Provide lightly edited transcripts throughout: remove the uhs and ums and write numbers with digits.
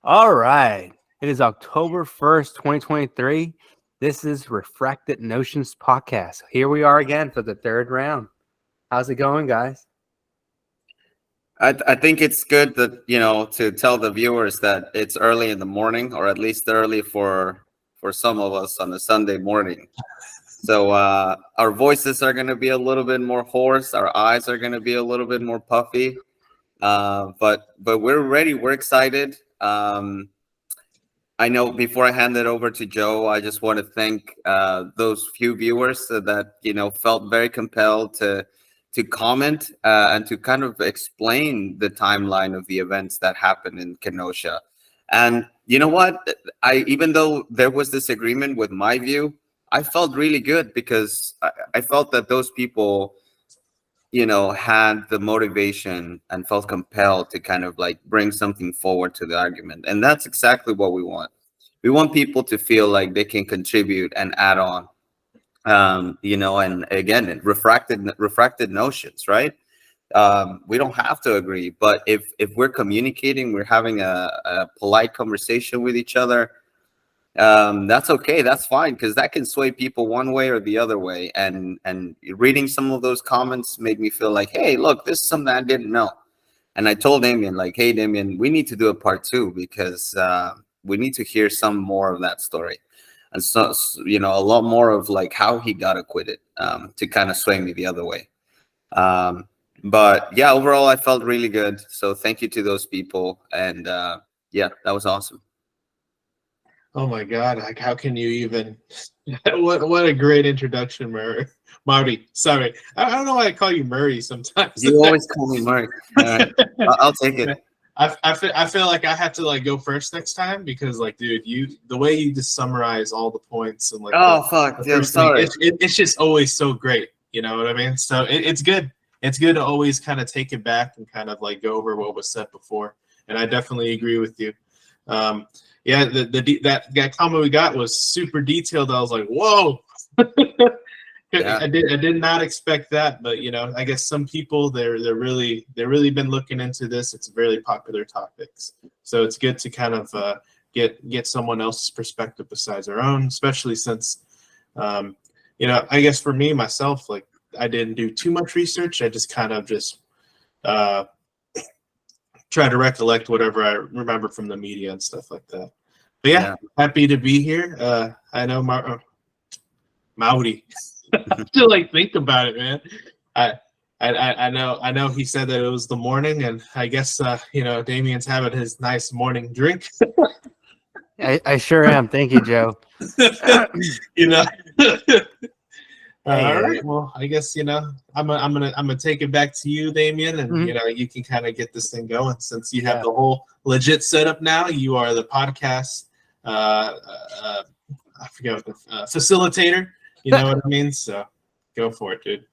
All right. It is October 1st, 2023. This is Refracted Notions podcast. Here we are again for the third round. How's it going, guys? I think it's good that to tell the viewers that it's early in the morning, or at least early for some of us on a Sunday morning. So our voices are going to be a little bit more hoarse. Our eyes are going to be a little bit more puffy. But we're ready. We're excited. I know before I hand it over to Joe, I just want to thank those few viewers that felt very compelled to comment and to kind of explain the timeline of the events that happened in Kenosha. And you know what? Even though there was disagreement with my view, I felt really good because I felt that those people had the motivation and felt compelled to kind of like bring something forward to the argument. And that's exactly what we want. We want people to feel like they can contribute and add on, and again, refracted notions, right? We don't have to agree, but if we're communicating, we're having a polite conversation with each other, that's okay, that's fine, because that can sway people one way or the other way. And reading some of those comments made me feel like, hey, look, this is something I didn't know. And I told Damien, like, hey, Damien, we need to do a part two, because we need to hear some more of that story. And so, a lot more of like how he got acquitted, to kind of sway me the other way. But yeah, overall, I felt really good. So thank you to those people. And yeah, that was awesome. Oh my God! Like, how can you even? What a great introduction, Marty. Sorry, I don't know why I call you Murray sometimes. You always call me Murray. All right. I'll take it. I feel like I have to like go first next time, because like, dude, the way you just summarize all the points and like, fuck, yeah, sorry. It's just always so great. You know what I mean? So it's good. It's good to always kind of take it back and kind of like go over what was said before. And I definitely agree with you. Yeah, that comment we got was super detailed. I was like, whoa. Yeah. I did not expect that, but I guess some people they're really been looking into this. It's a very popular topic, so it's good to kind of get someone else's perspective besides our own, especially since I guess for me myself, like, I didn't do too much research. I just kind of try to recollect whatever I remember from the media and stuff like that. But yeah. Happy to be here. I know Maudi. To like think about it, man. I know he said that it was the morning, and I guess Damien's having his nice morning drink. I sure am. Thank you, Joe. All right. Well, I guess I'm gonna take it back to you, Damien, and you can kind of get this thing going, since you have the whole legit setup now. You are the podcast. I forget what the facilitator. You know what I mean? So go for it, dude.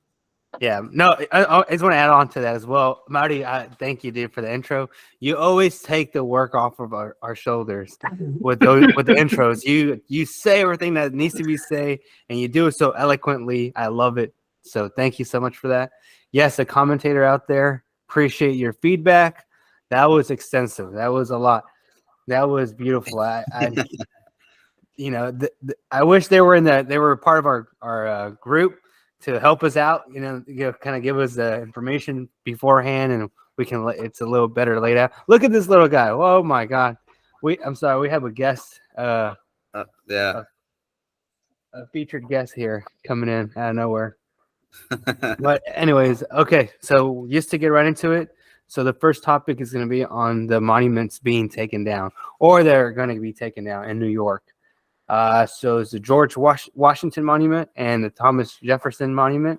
Yeah, no, I just want to add on to that as well. Marty, thank you, dude, for the intro. You always take the work off of our shoulders with the intros. You say everything that needs to be said, and you do it so eloquently. I love it. So thank you so much for that. Yes, a commentator out there, appreciate your feedback. That was extensive. That was a lot. That was beautiful. I wish they were part of our group to help us out, kind of give us the information beforehand, and we can. It's a little better laid out. Look at this little guy. Oh my God. I'm sorry. We have a guest. A featured guest here coming in out of nowhere. But anyways, okay. So just to get right into it. So the first topic is going to be on the monuments being taken down, or they're going to be taken down in New York. So it's the George Washington Monument and the Thomas Jefferson Monument.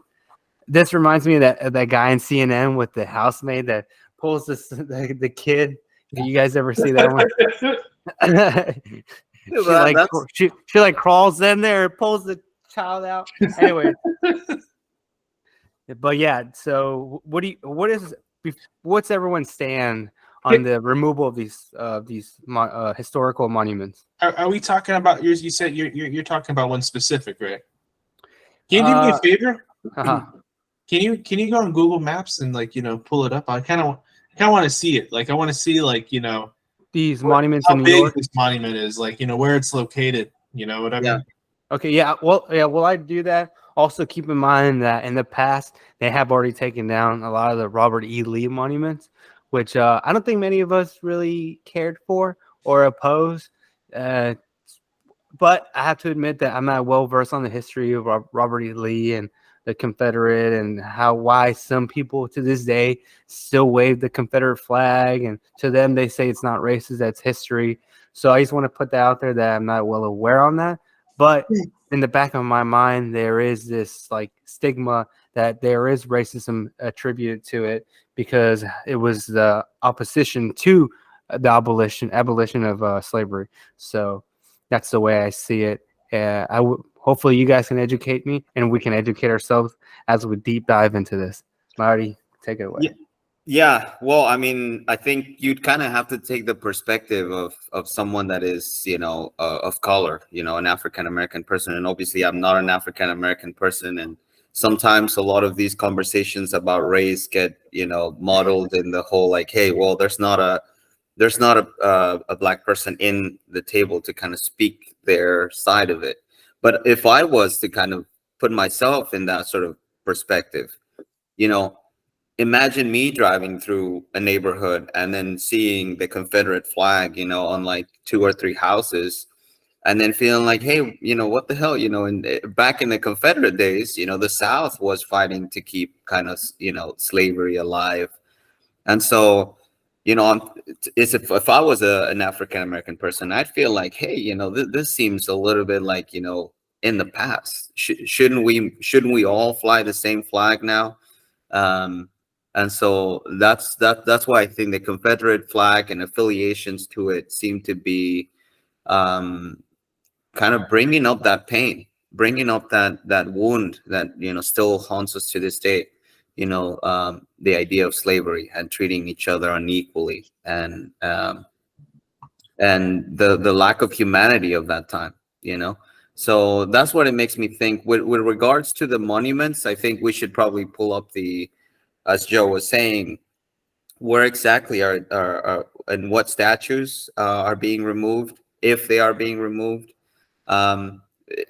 This reminds me of that guy in CNN with the housemaid that pulls the kid. Did you guys ever see that one? she like crawls in there, pulls the child out. Anyway, but yeah. So what's everyone's stand on the removal of these historical monuments? Are we talking about yours? You said you're talking about one specific, right? Can you do me a favor? Can you go on Google Maps and pull it up? I kind of want to see it. Like, I want to see these monuments how in New big York? this monument is, like, where it's located. You know what I Yeah. mean? Okay, yeah. Well, yeah. Will I do that? Also, keep in mind that in the past they have already taken down a lot of the Robert E. Lee monuments, which I don't think many of us really cared for or opposed. Uh, but I have to admit that I'm not well versed on the history of Robert E. Lee and the Confederate and why some people to this day still wave the Confederate flag, and to them they say it's not racist, that's history. So I just want to put that out there that I'm not well aware on that. But in the back of my mind, there is this like stigma that there is racism attributed to it because it was the opposition to the abolition of slavery. So that's the way I see it. Hopefully you guys can educate me and we can educate ourselves as we deep dive into this. Marty, take it away. Yeah. Yeah, well, I mean, I think you'd kind of have to take the perspective of someone that is, of color, an African American person. And obviously, I'm not an African American person. And sometimes a lot of these conversations about race get, modeled in the whole like, hey, well, there's not a black person in the table to kind of speak their side of it. But if I was to kind of put myself in that sort of perspective, you know imagine me driving through a neighborhood and then seeing the Confederate flag, on like two or three houses, and then feeling like, hey, what the hell, and back in the Confederate days, the South was fighting to keep kind of, slavery alive. And so, if I was an African American person, I'd feel like, hey, this seems a little bit like, in the past. Shouldn't we all fly the same flag now? Um, and so that's why I think the Confederate flag and affiliations to it seem to be um, kind of bringing up that pain, bringing up that wound that still haunts us to this day. The idea of slavery and treating each other unequally, and the lack of humanity of that time. So that's what it makes me think. With regards to the monuments, I think we should probably pull up as Joe was saying, where exactly are and what statues are being removed, if they are being removed. Um,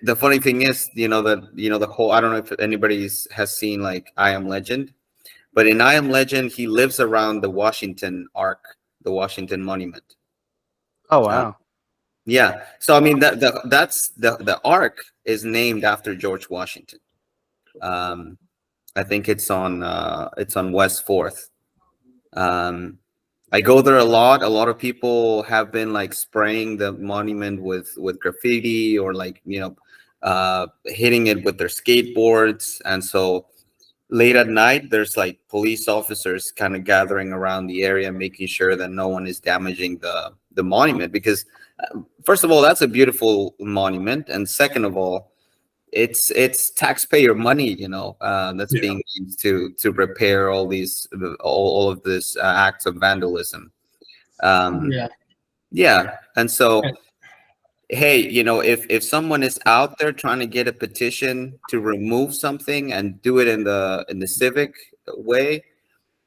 the funny thing is, that the whole. I don't know if anybody's has seen like I Am Legend, but in I Am Legend, he lives around the Washington Ark, the Washington Monument. Oh, Uh, wow. yeah. So I mean that's the Ark is named after George Washington. Um, I think it's on West Fourth. I go there a lot. A lot of people have been like spraying the monument with graffiti, or like hitting it with their skateboards. And so late at night, there's like police officers kind of gathering around the area, making sure that no one is damaging the monument. Because first of all, that's a beautiful monument, and second of all, it's taxpayer money, that's Yeah. being used to repair all of this acts of vandalism. Yeah. Yeah, and so, hey, if someone is out there trying to get a petition to remove something and do it in the civic way,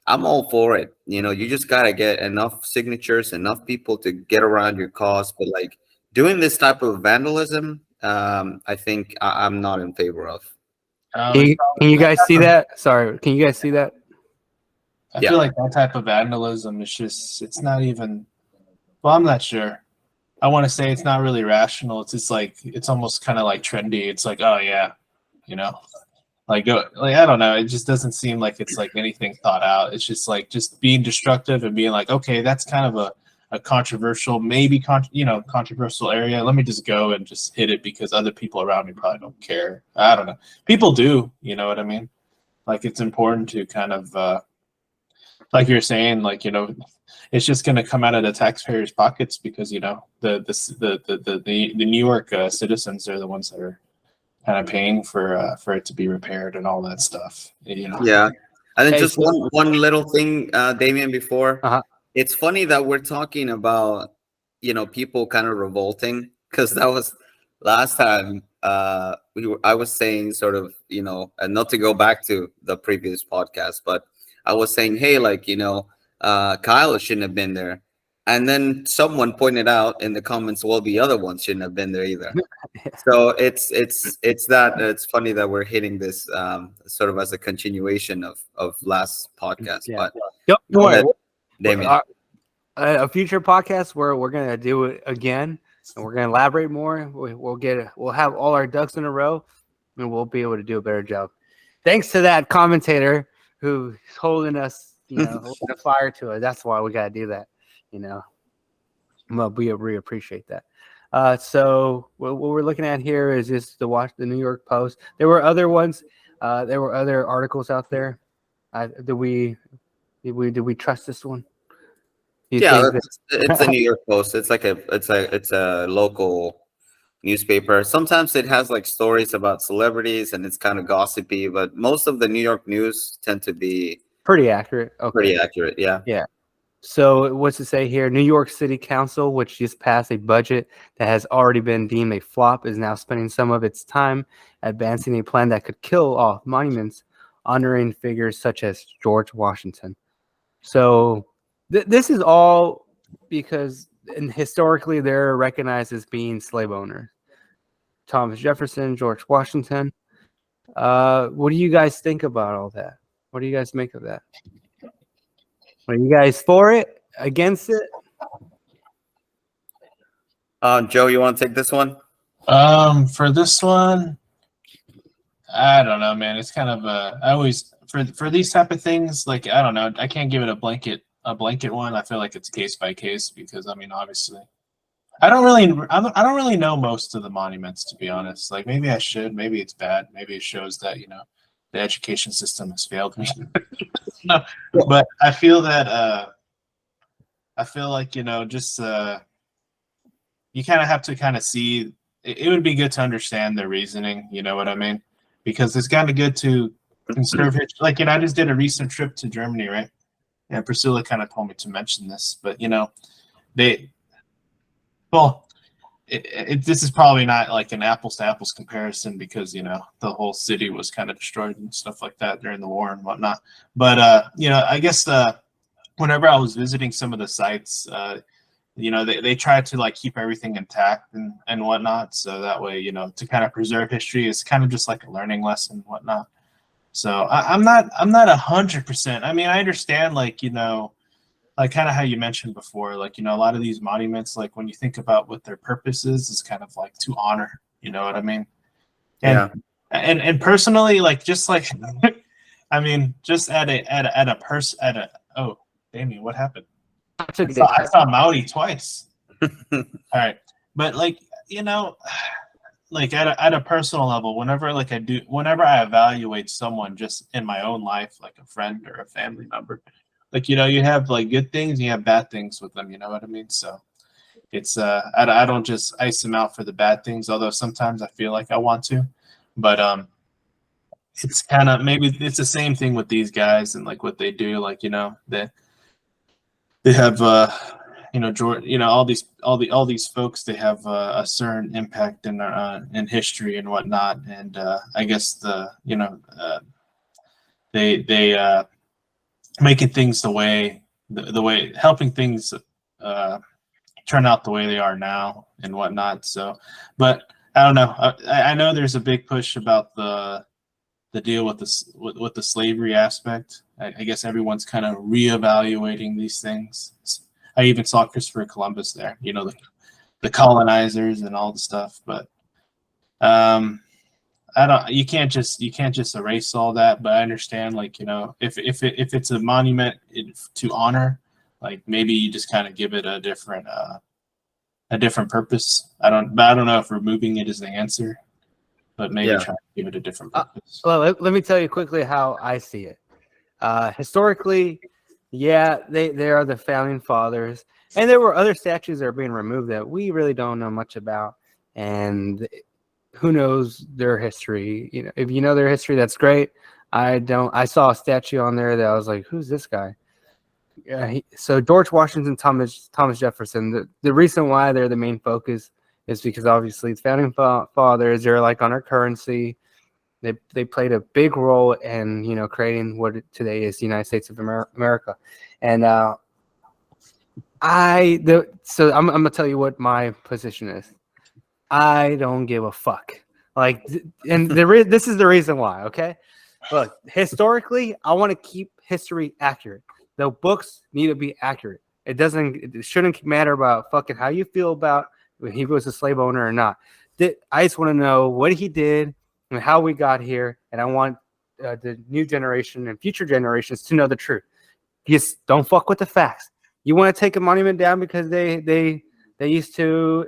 I'm all for it. You just gotta get enough signatures, enough people to get around your cause. But like doing this type of vandalism, I think I'm not in favor of. Can you guys see that? Sorry, can you guys see that? I Yeah. feel like that type of vandalism is it's not even, well, I'm not sure. I want to say it's not really rational. It's just like, it's almost kind of like trendy. It's like, oh yeah, like I don't know. It just doesn't seem like it's like anything thought out. It's just like just being destructive and being like, okay, that's kind of a controversial, maybe controversial area. Let me just go and just hit it because other people around me probably don't care. I don't know. People do, you know what I mean? Like it's important to kind of like you're saying, like it's just going to come out of the taxpayers' pockets because the New York citizens are the ones that are kind of paying for it to be repaired and all that stuff. Yeah. And then Hey, just one little thing, Damien, before. Uh-huh. It's funny that we're talking about, people kind of revolting, because that was last time I was saying sort of, and not to go back to the previous podcast, but I was saying, hey, like, Kyle shouldn't have been there. And then someone pointed out in the comments, well, the other ones shouldn't have been there either. So it's funny that we're hitting this sort of as a continuation of last podcast. Yeah. But Don't go worry. ahead, Damien. A future podcast where we're gonna do it again and we're gonna elaborate more. We'll have all our ducks in a row, and we'll be able to do a better job. Thanks to that commentator who's holding us, holding the fire to us. That's why we gotta do that. Well, we appreciate that. So what we're looking at here is just the New York Post. There were other ones. There were other articles out there. Did we trust this one? Yeah, it's a New York Post. It's like it's a local newspaper. Sometimes it has like stories about celebrities and it's kind of gossipy, but most of the New York news tend to be pretty accurate. Okay. Pretty accurate, yeah. Yeah. So what's it say here? New York City Council, which just passed a budget that has already been deemed a flop, is now spending some of its time advancing a plan that could kill off monuments honoring figures such as George Washington. So this is all because historically they're recognized as being slave owners. Thomas Jefferson, George Washington. What do you guys think about all that? What do you guys make of that? Are you guys for it? Against it? Joe, you want to take this one? For this one, I don't know, man. It's kind of I always for these type of things, like I don't know, I can't give it a blanket one. I feel like it's case by case because I mean, obviously, I don't really know most of the monuments, to be honest. Like maybe I should, maybe it's bad, maybe it shows that the education system has failed me. No, but I feel that I feel like just you kind of have to kind of see. It would be good to understand the reasoning. You know what I mean? Because it's kind of good to conserve it. Like I just did a recent trip to Germany, right? And Priscilla kind of told me to mention this, but this is probably not like an apples to apples comparison because the whole city was kind of destroyed and stuff like that during the war and whatnot. But I guess whenever I was visiting some of the sites, they tried to like keep everything intact and whatnot, so that way to kind of preserve history is kind of just like a learning lesson and whatnot. So I'm not 100%. I mean, I understand like like kind of how you mentioned before, like a lot of these monuments, like when you think about what their purpose is kind of like to honor. You know what I mean? And, yeah. And personally, like just like I mean, just oh, Damien, what happened? I saw Maui twice. All right, but like like at a personal level, whenever I evaluate someone just in my own life, like a friend or a family member, like you have like good things, you have bad things with them. You know what I mean? So it's I don't just ice them out for the bad things, although sometimes I feel like I want to, but it's kind of maybe it's the same thing with these guys and like what they do, like they have George, all these folks, they have a certain impact in history and whatnot, and I guess they making things the way helping things turn out the way they are now and whatnot. So, but I don't know. I know there's a big push about the deal with the slavery aspect. I guess everyone's kind of reevaluating these things. I even saw Christopher Columbus there, the colonizers and all the stuff. But you can't just erase all that. But I understand, like if it's a monument to honor, like maybe you just kind of give it a different purpose. I don't know if removing it is the answer, but maybe try to give it a different purpose. Well, let me tell you quickly how I see it. Historically, yeah, they are the founding fathers, and there were other statues that are being removed that we really don't know much about, and who knows their history. If you know their history, that's great. I don't. I saw a statue on there that I was like, who's this guy? So George Washington, Thomas Jefferson. The reason why they're the main focus is because obviously the founding fathers, they're like on our currency. They played a big role in creating what today is the United States of America, and So I'm gonna tell you what my position is. I don't give a fuck. Like, and this is the reason why. Okay, look, historically, I want to keep history accurate. The books need to be accurate. It shouldn't matter about fucking how you feel about when he was a slave owner or not. I just want to know what he did and how we got here, and I want the new generation and future generations to know the truth. Just don't fuck with the facts. You want to take a monument down because they used to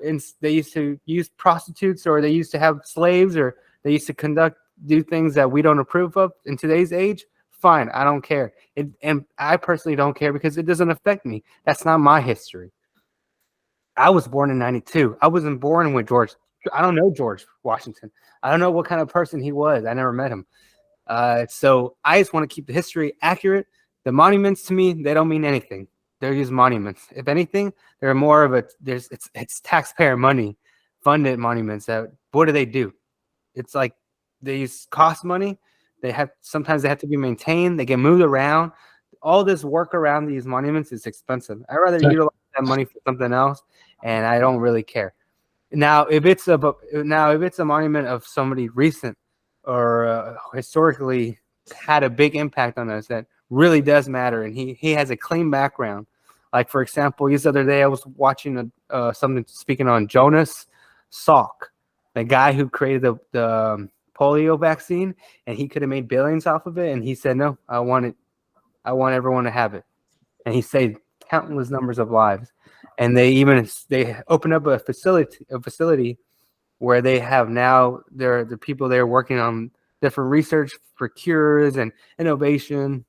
use prostitutes, or they used to have slaves, or they used to do things that we don't approve of in today's age. Fine, I don't care. And I personally don't care because it doesn't affect me. That's not my history. I was born in 92. I wasn't born with George. I don't know George Washington. I don't know what kind of person he was. I never met him. So I just want to keep the history accurate. The monuments, to me, they don't mean anything. They're just monuments. If anything, they're more of it's taxpayer money funded monuments. What do they do? It's like they cost money. Sometimes they have to be maintained. They get moved around. All this work around these monuments is expensive. I'd rather utilize that money for something else, and I don't really care. Now, if it's a monument of somebody recent or historically had a big impact on us, that really does matter, and he has a clean background. Like, for example, this other day I was watching something speaking on Jonas Salk, the guy who created the polio vaccine, and he could have made billions off of it, and he said, no, I want everyone to have it, and he saved countless numbers of lives. And they opened up a facility where they have now the people there working on different research for cures and innovation,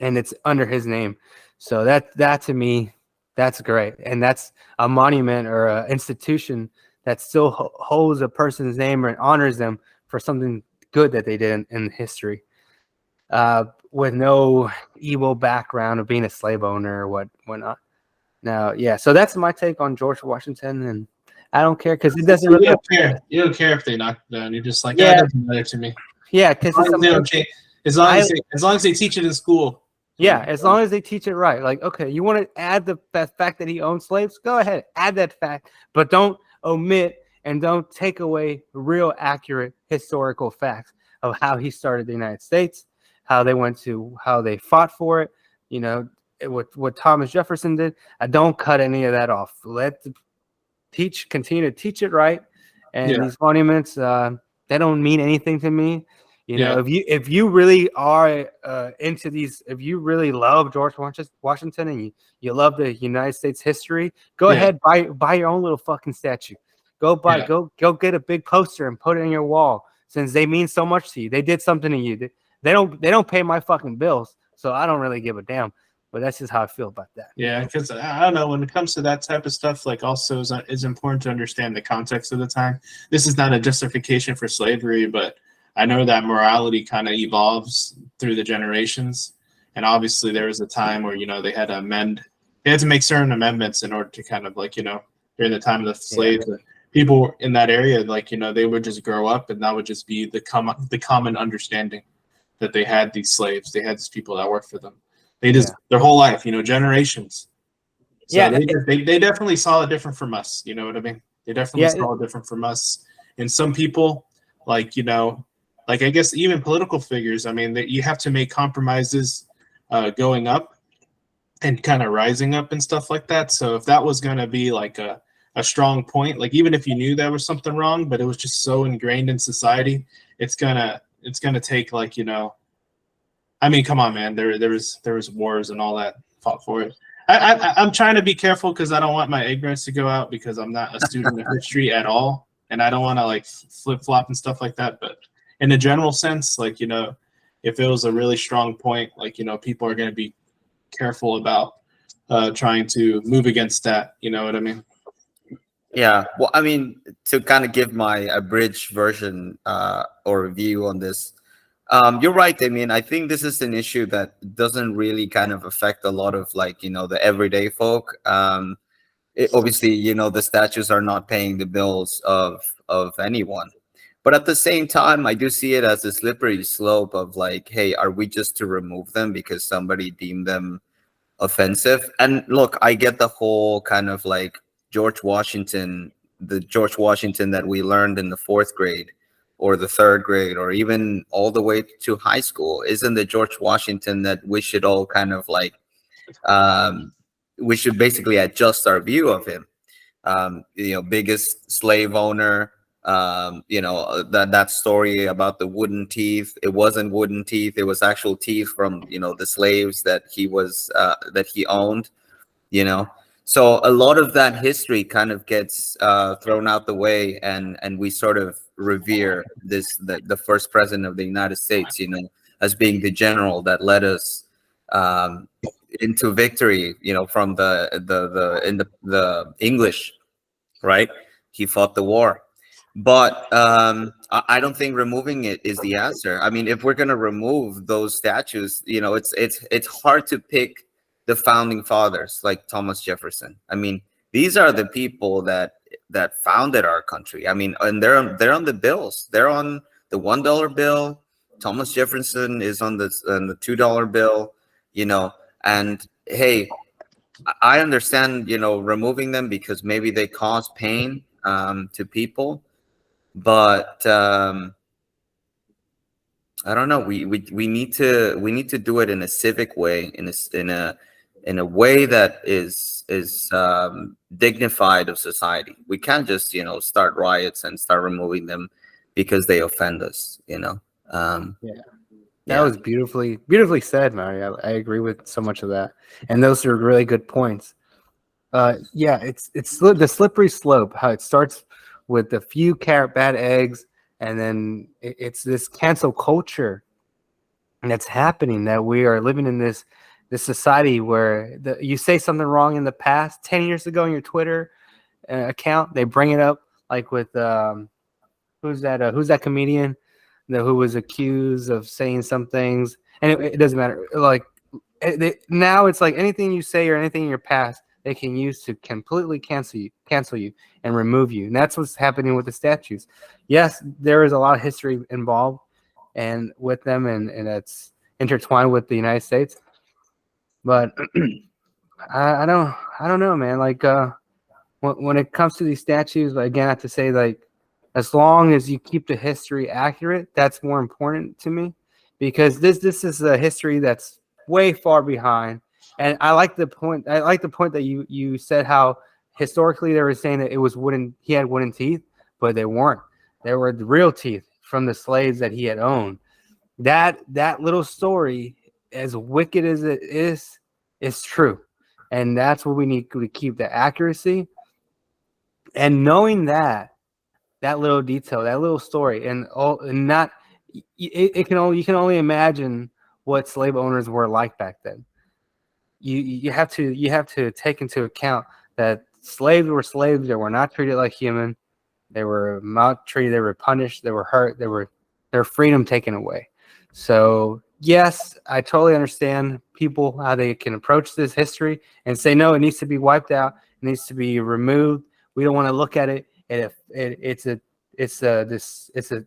and it's under his name. So that to me, that's great, and that's a monument or an institution that still holds a person's name and honors them for something good that they did in history, with no evil background of being a slave owner or whatnot. Now, yeah, so that's my take on George Washington, and I don't care because it doesn't really. You don't care if they knock it down. You're just like, Yeah, it doesn't matter to me. Yeah, because as long as they teach it in school. Yeah, as long as they teach it right. Like, okay, you want to add the fact that he owned slaves? Go ahead, add that fact, but don't omit and don't take away real accurate historical facts of how he started the United States, how they fought for it. You know, what Thomas Jefferson did. I don't cut any of that off. Continue to teach it right. And these monuments, they don't mean anything to me. You know, if you really are into these, if you really love George Washington and you love the United States history, go ahead, buy your own little fucking statue. Go get a big poster and put it in your wall, since they mean so much to you. They did something to you. They don't pay my fucking bills, so I don't really give a damn. But that's just how I feel about that. Yeah, because I don't know, when it comes to that type of stuff, like, also it's important to understand the context of the time. This is not a justification for slavery, but I know that morality kind of evolves through the generations. And obviously there was a time where, they had to make certain amendments in order to kind of, like, during the time of the slaves, people in that area, like, they would just grow up, and that would just be the common understanding that they had these slaves. They had these people that worked for them. They just their whole life, generations. So they definitely saw it different from us. You know what I mean? They definitely saw it different from us. And some people, like, like, I guess even political figures, I mean, that you have to make compromises going up and kind of rising up and stuff like that. So if that was going to be like a strong point, like, even if you knew there was something wrong, but it was just so ingrained in society, it's gonna take, like, I mean, come on, man. There was wars and all that fought for it. I'm trying to be careful because I don't want my ignorance to go out, because I'm not a student of history at all, and I don't want to, like, flip flop and stuff like that. But in a general sense, like, if it was a really strong point, like, people are going to be careful about trying to move against that. You know what I mean? Yeah. Well, I mean, to kind of give my abridged version or view on this, you're right. I mean, I think this is an issue that doesn't really kind of affect a lot of, like, the everyday folk. Obviously, the statues are not paying the bills of anyone. But at the same time, I do see it as a slippery slope of, like, hey, are we just to remove them because somebody deemed them offensive. And look, I get the whole kind of like George Washington, the George Washington that we learned in the 4th grade or the 3rd grade or even all the way to high school isn't the George Washington that we should all kind of like we should basically adjust our view of him. Biggest slave owner, that story about the wooden teeth. It wasn't wooden teeth, it was actual teeth from the slaves that he owned. So a lot of that history kind of gets thrown out the way, and we sort of revere the first president of the United States as being the general that led us into victory from the English, right? He fought the war. But I don't think removing it is the answer. I mean, if we're going to remove those statues, it's hard to pick the founding fathers like Thomas Jefferson. I mean, these are the people that founded our country. I mean, and they're on the bills. They're on the $1 bill. Thomas Jefferson is on the $2 bill. And hey, I understand removing them because maybe they cause pain to people. But I don't know. We need to do it in a civic way, in a way that is dignified of society. We can't just start riots and start removing them because they offend us. That was beautifully said, Mario. I agree with so much of that, and those are really good points. It's the slippery slope. How it starts with a few bad eggs, and then it's this cancel culture that's happening. That we are living in this society where you say something wrong in the past 10 years ago in your Twitter account, they bring it up, like with who's that comedian who was accused of saying some things, and it doesn't matter. Like now, it's like anything you say or anything in your past, they can use to completely cancel you and remove you. And that's what's happening with the statues. Yes, there is a lot of history involved and with them, and it's intertwined with the United States. But I don't know, man. Like when it comes to these statues, again, I have to say, like, as long as you keep the history accurate, that's more important to me, because this is a history that's way far behind. And I like the point. That you said how historically they were saying that it was wooden. He had wooden teeth, but they weren't. They were the real teeth from the slaves that he had owned. That little story, as wicked as it is true, and that's what we need to keep, the accuracy. And knowing that little detail, that little story, and not you can only imagine what slave owners were like back then. You have to take into account that slaves were slaves. They were not treated like human. They were maltreated. They were punished. They were hurt. Their freedom taken away. So yes, I totally understand people, how they can approach this history and say, no, it needs to be wiped out. It needs to be removed. We don't want to look at it. It's a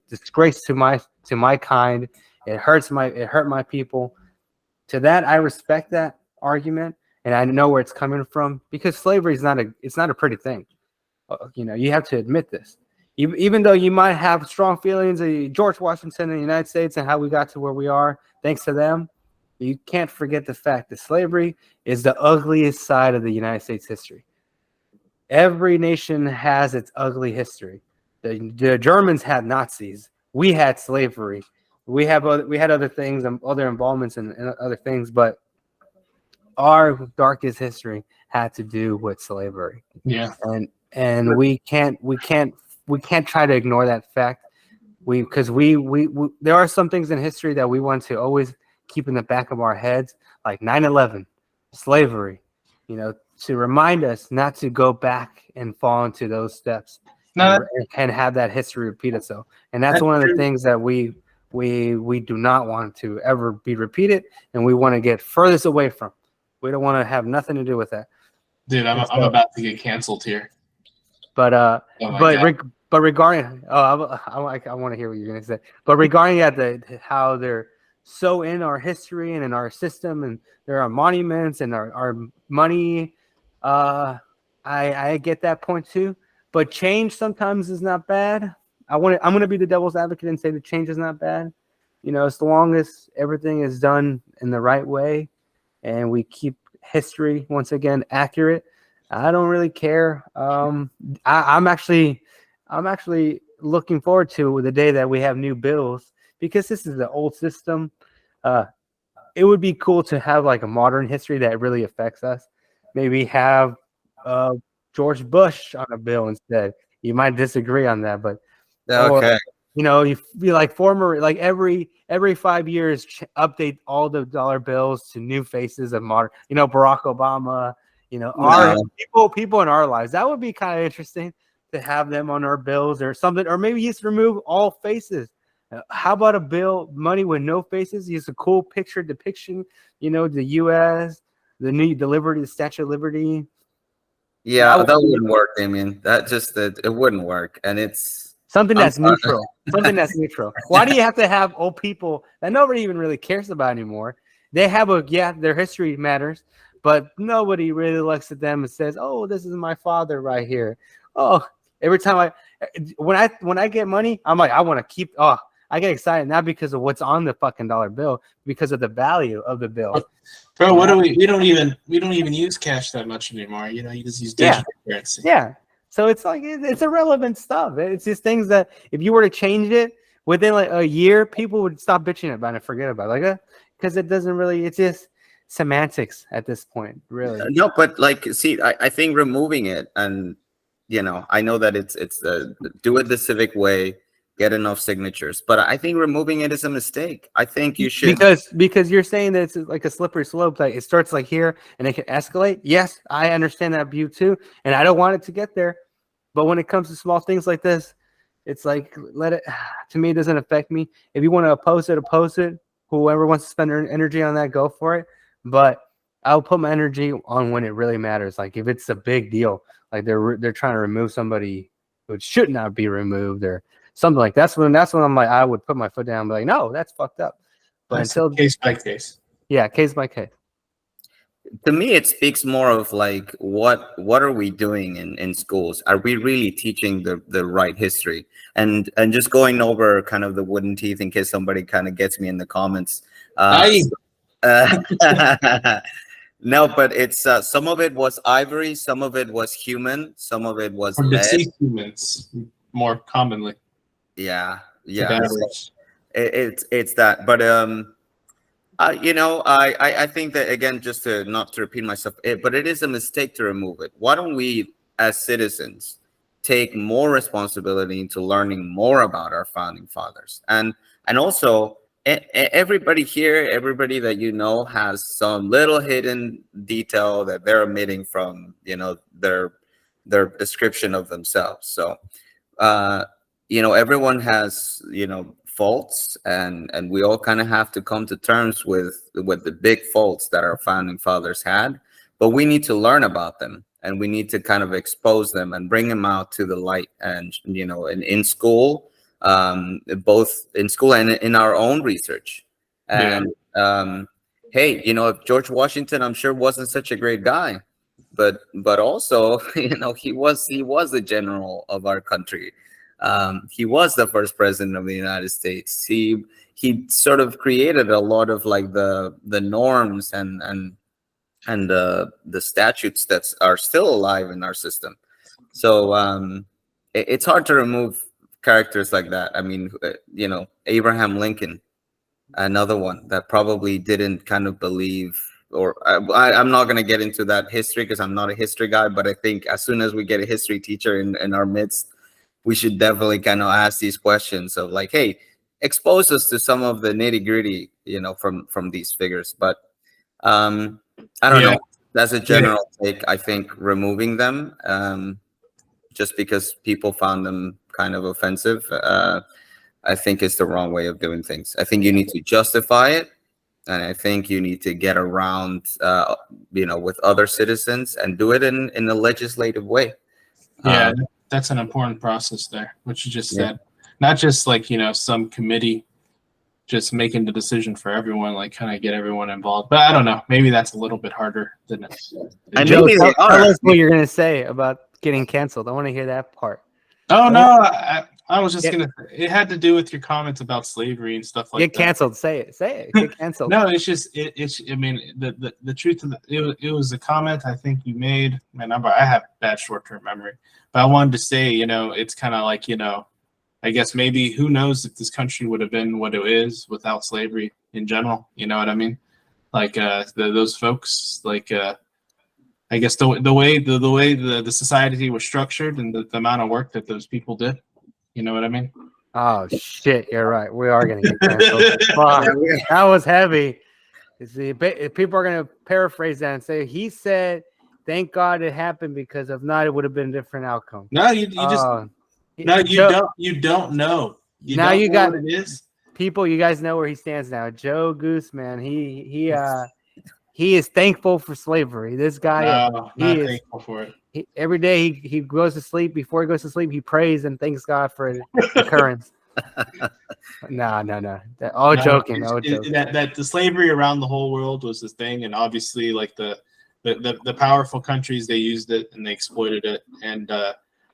disgrace to my kind. It hurt my people. To that, I respect that argument, and I know where it's coming from, because slavery is not a pretty thing. You have to admit this. Even though you might have strong feelings of George Washington and the United States and how we got to where we are, thanks to them, you can't forget the fact that slavery is the ugliest side of the United States history. Every nation has its ugly history. The Germans had Nazis. We had slavery. We had other things, other involvements and other things, but our darkest history had to do with slavery. Yeah. And we can't try to ignore that fact. Because there are some things in history that we want to always keep in the back of our heads, like 9/11, slavery, to remind us not to go back and fall into those steps and have that history repeat itself. And that's one of the things that we do not want to ever be repeated, and we want to get furthest away from. We don't want to have nothing to do with that. Dude, I'm about to get canceled here. But regarding, I want to hear what you're gonna say. But regarding how they're so in our history and in our system, and there are monuments and our money. I get that point too, but change sometimes is not bad. I'm going to be the devil's advocate and say the change is not bad. You know, as long as everything is done in the right way and we keep history once again accurate, I don't really care. I'm actually looking forward to the day that we have new bills, because this is the old system. It would be cool to have like a modern history that really affects us. Maybe have George Bush on a bill instead. You might disagree on that, but Okay. you know, you be like former, like every 5 years, update all the dollar bills to new faces of modern. You know, Barack Obama. You know, our people in our lives. That would be kind of interesting to have them on our bills or something, or maybe just remove all faces. How about a bill, money with no faces? Use a cool picture depiction. You know, the U.S., the Liberty, the Statue of Liberty. Yeah, that wouldn't work, Damien. It wouldn't work, and it's something that's neutral. Something that's neutral. Why do you have to have old people that nobody even really cares about anymore? They have their history matters, but nobody really looks at them and says, "Oh, this is my father right here." Oh, every time when I get money, I'm like, I want to keep. Oh, I get excited not because of what's on the fucking dollar bill, because of the value of the bill. Bro, what do we don't even use cash that much anymore. You know, you just use digital currency. Yeah. So it's like it's irrelevant stuff. It's just things that if you were to change it within like a year, people would stop bitching about it and forget about it. Like, because it doesn't really. It's just semantics at this point, really. No, but like, see, I think removing it, and you know, I know that it's do it the civic way, get enough signatures, but I think removing it is a mistake. I think you should, because you're saying that it's like a slippery slope. Like it starts like here and it can escalate. Yes, I understand that view too, and I don't want it to get there. But when it comes to small things like this, it's like let it. To me, it doesn't affect me. If you want to oppose it. Whoever wants to spend their energy on that, go for it. But I'll put my energy on when it really matters. Like if it's a big deal, like they're trying to remove somebody who should not be removed or something like that's when I'm like, I would put my foot down and be like, no, that's fucked up. But that's until case by case. Yeah, case by case. to me, it speaks more of like what are we doing in schools? Are we really teaching the right history? And just going over kind of the wooden teeth in case somebody kind of gets me in the comments. No, but it's some of it was ivory, some of it was human, some of it was lead. Deceased humans more commonly. Yeah. So It's that, but you know, I think that again, just to not to repeat myself, but it is a mistake to remove it. Why don't we, as citizens, take more responsibility into learning more about our founding fathers, and also everybody here, everybody that you know, has some little hidden detail that they're omitting from, you know, their description of themselves. So, you know, everyone has, you know, faults, and we all kind of have to come to terms with the big faults that our founding fathers had, but we need to learn about them, and we need to kind of expose them and bring them out to the light. And you know, in school, both in school and in our own research. And hey, you know, George Washington, I'm sure, wasn't such a great guy, but also, you know, he was the general of our country. He was the first president of the United States. He sort of created a lot of like the norms and the statutes that are still alive in our system. So it's hard to remove characters like that. I mean, you know, Abraham Lincoln, another one that probably didn't kind of believe, or I'm not going to get into that history because I'm not a history guy, but I think as soon as we get a history teacher in our midst, we should definitely kind of ask these questions of like, hey, expose us to some of the nitty gritty, you know, from these figures. But I don't know. That's a general take. I think removing them, just because people found them kind of offensive, I think is the wrong way of doing things. I think you need to justify it, and I think you need to get around, you know, with other citizens and do it in a legislative way. Yeah, that's an important process there, which you just said. Not just like, you know, some committee just making the decision for everyone, like kind of get everyone involved. But I don't know. Maybe that's a little bit harder than it. And Joe, maybe they tell are. us what you're gonna say about getting canceled. I want to hear that part. Oh no, I was just Yeah. gonna. It had to do with your comments about slavery and stuff like Get that. canceled. Say it. Say it. Get canceled. No, it's just it's. I mean, the truth of it was a comment I think you made. Man, I have bad short term memory, but I wanted to say, it's kind of like, I guess maybe who knows if this country would have been what it is without slavery in general. You know what I mean? Like those folks, like I guess the way the society was structured and the amount of work that those people did. You know what I mean? Oh shit! You're right. We are gonna get canceled. Fuck. That was heavy. You see, people are gonna paraphrase that and say he said, "Thank God it happened because if not, it would have been a different outcome." No, you just no, you don't know. Now you got what it is. people. You guys know where he stands now. Joe Goose, man. He is thankful for slavery. This guy, No, he not is. thankful for it. Every day he goes to sleep. Before he goes to sleep, he prays and thanks God for the occurrence. No. All joking. That the slavery around the whole world was this thing, and obviously, like the powerful countries, they used it and they exploited it, and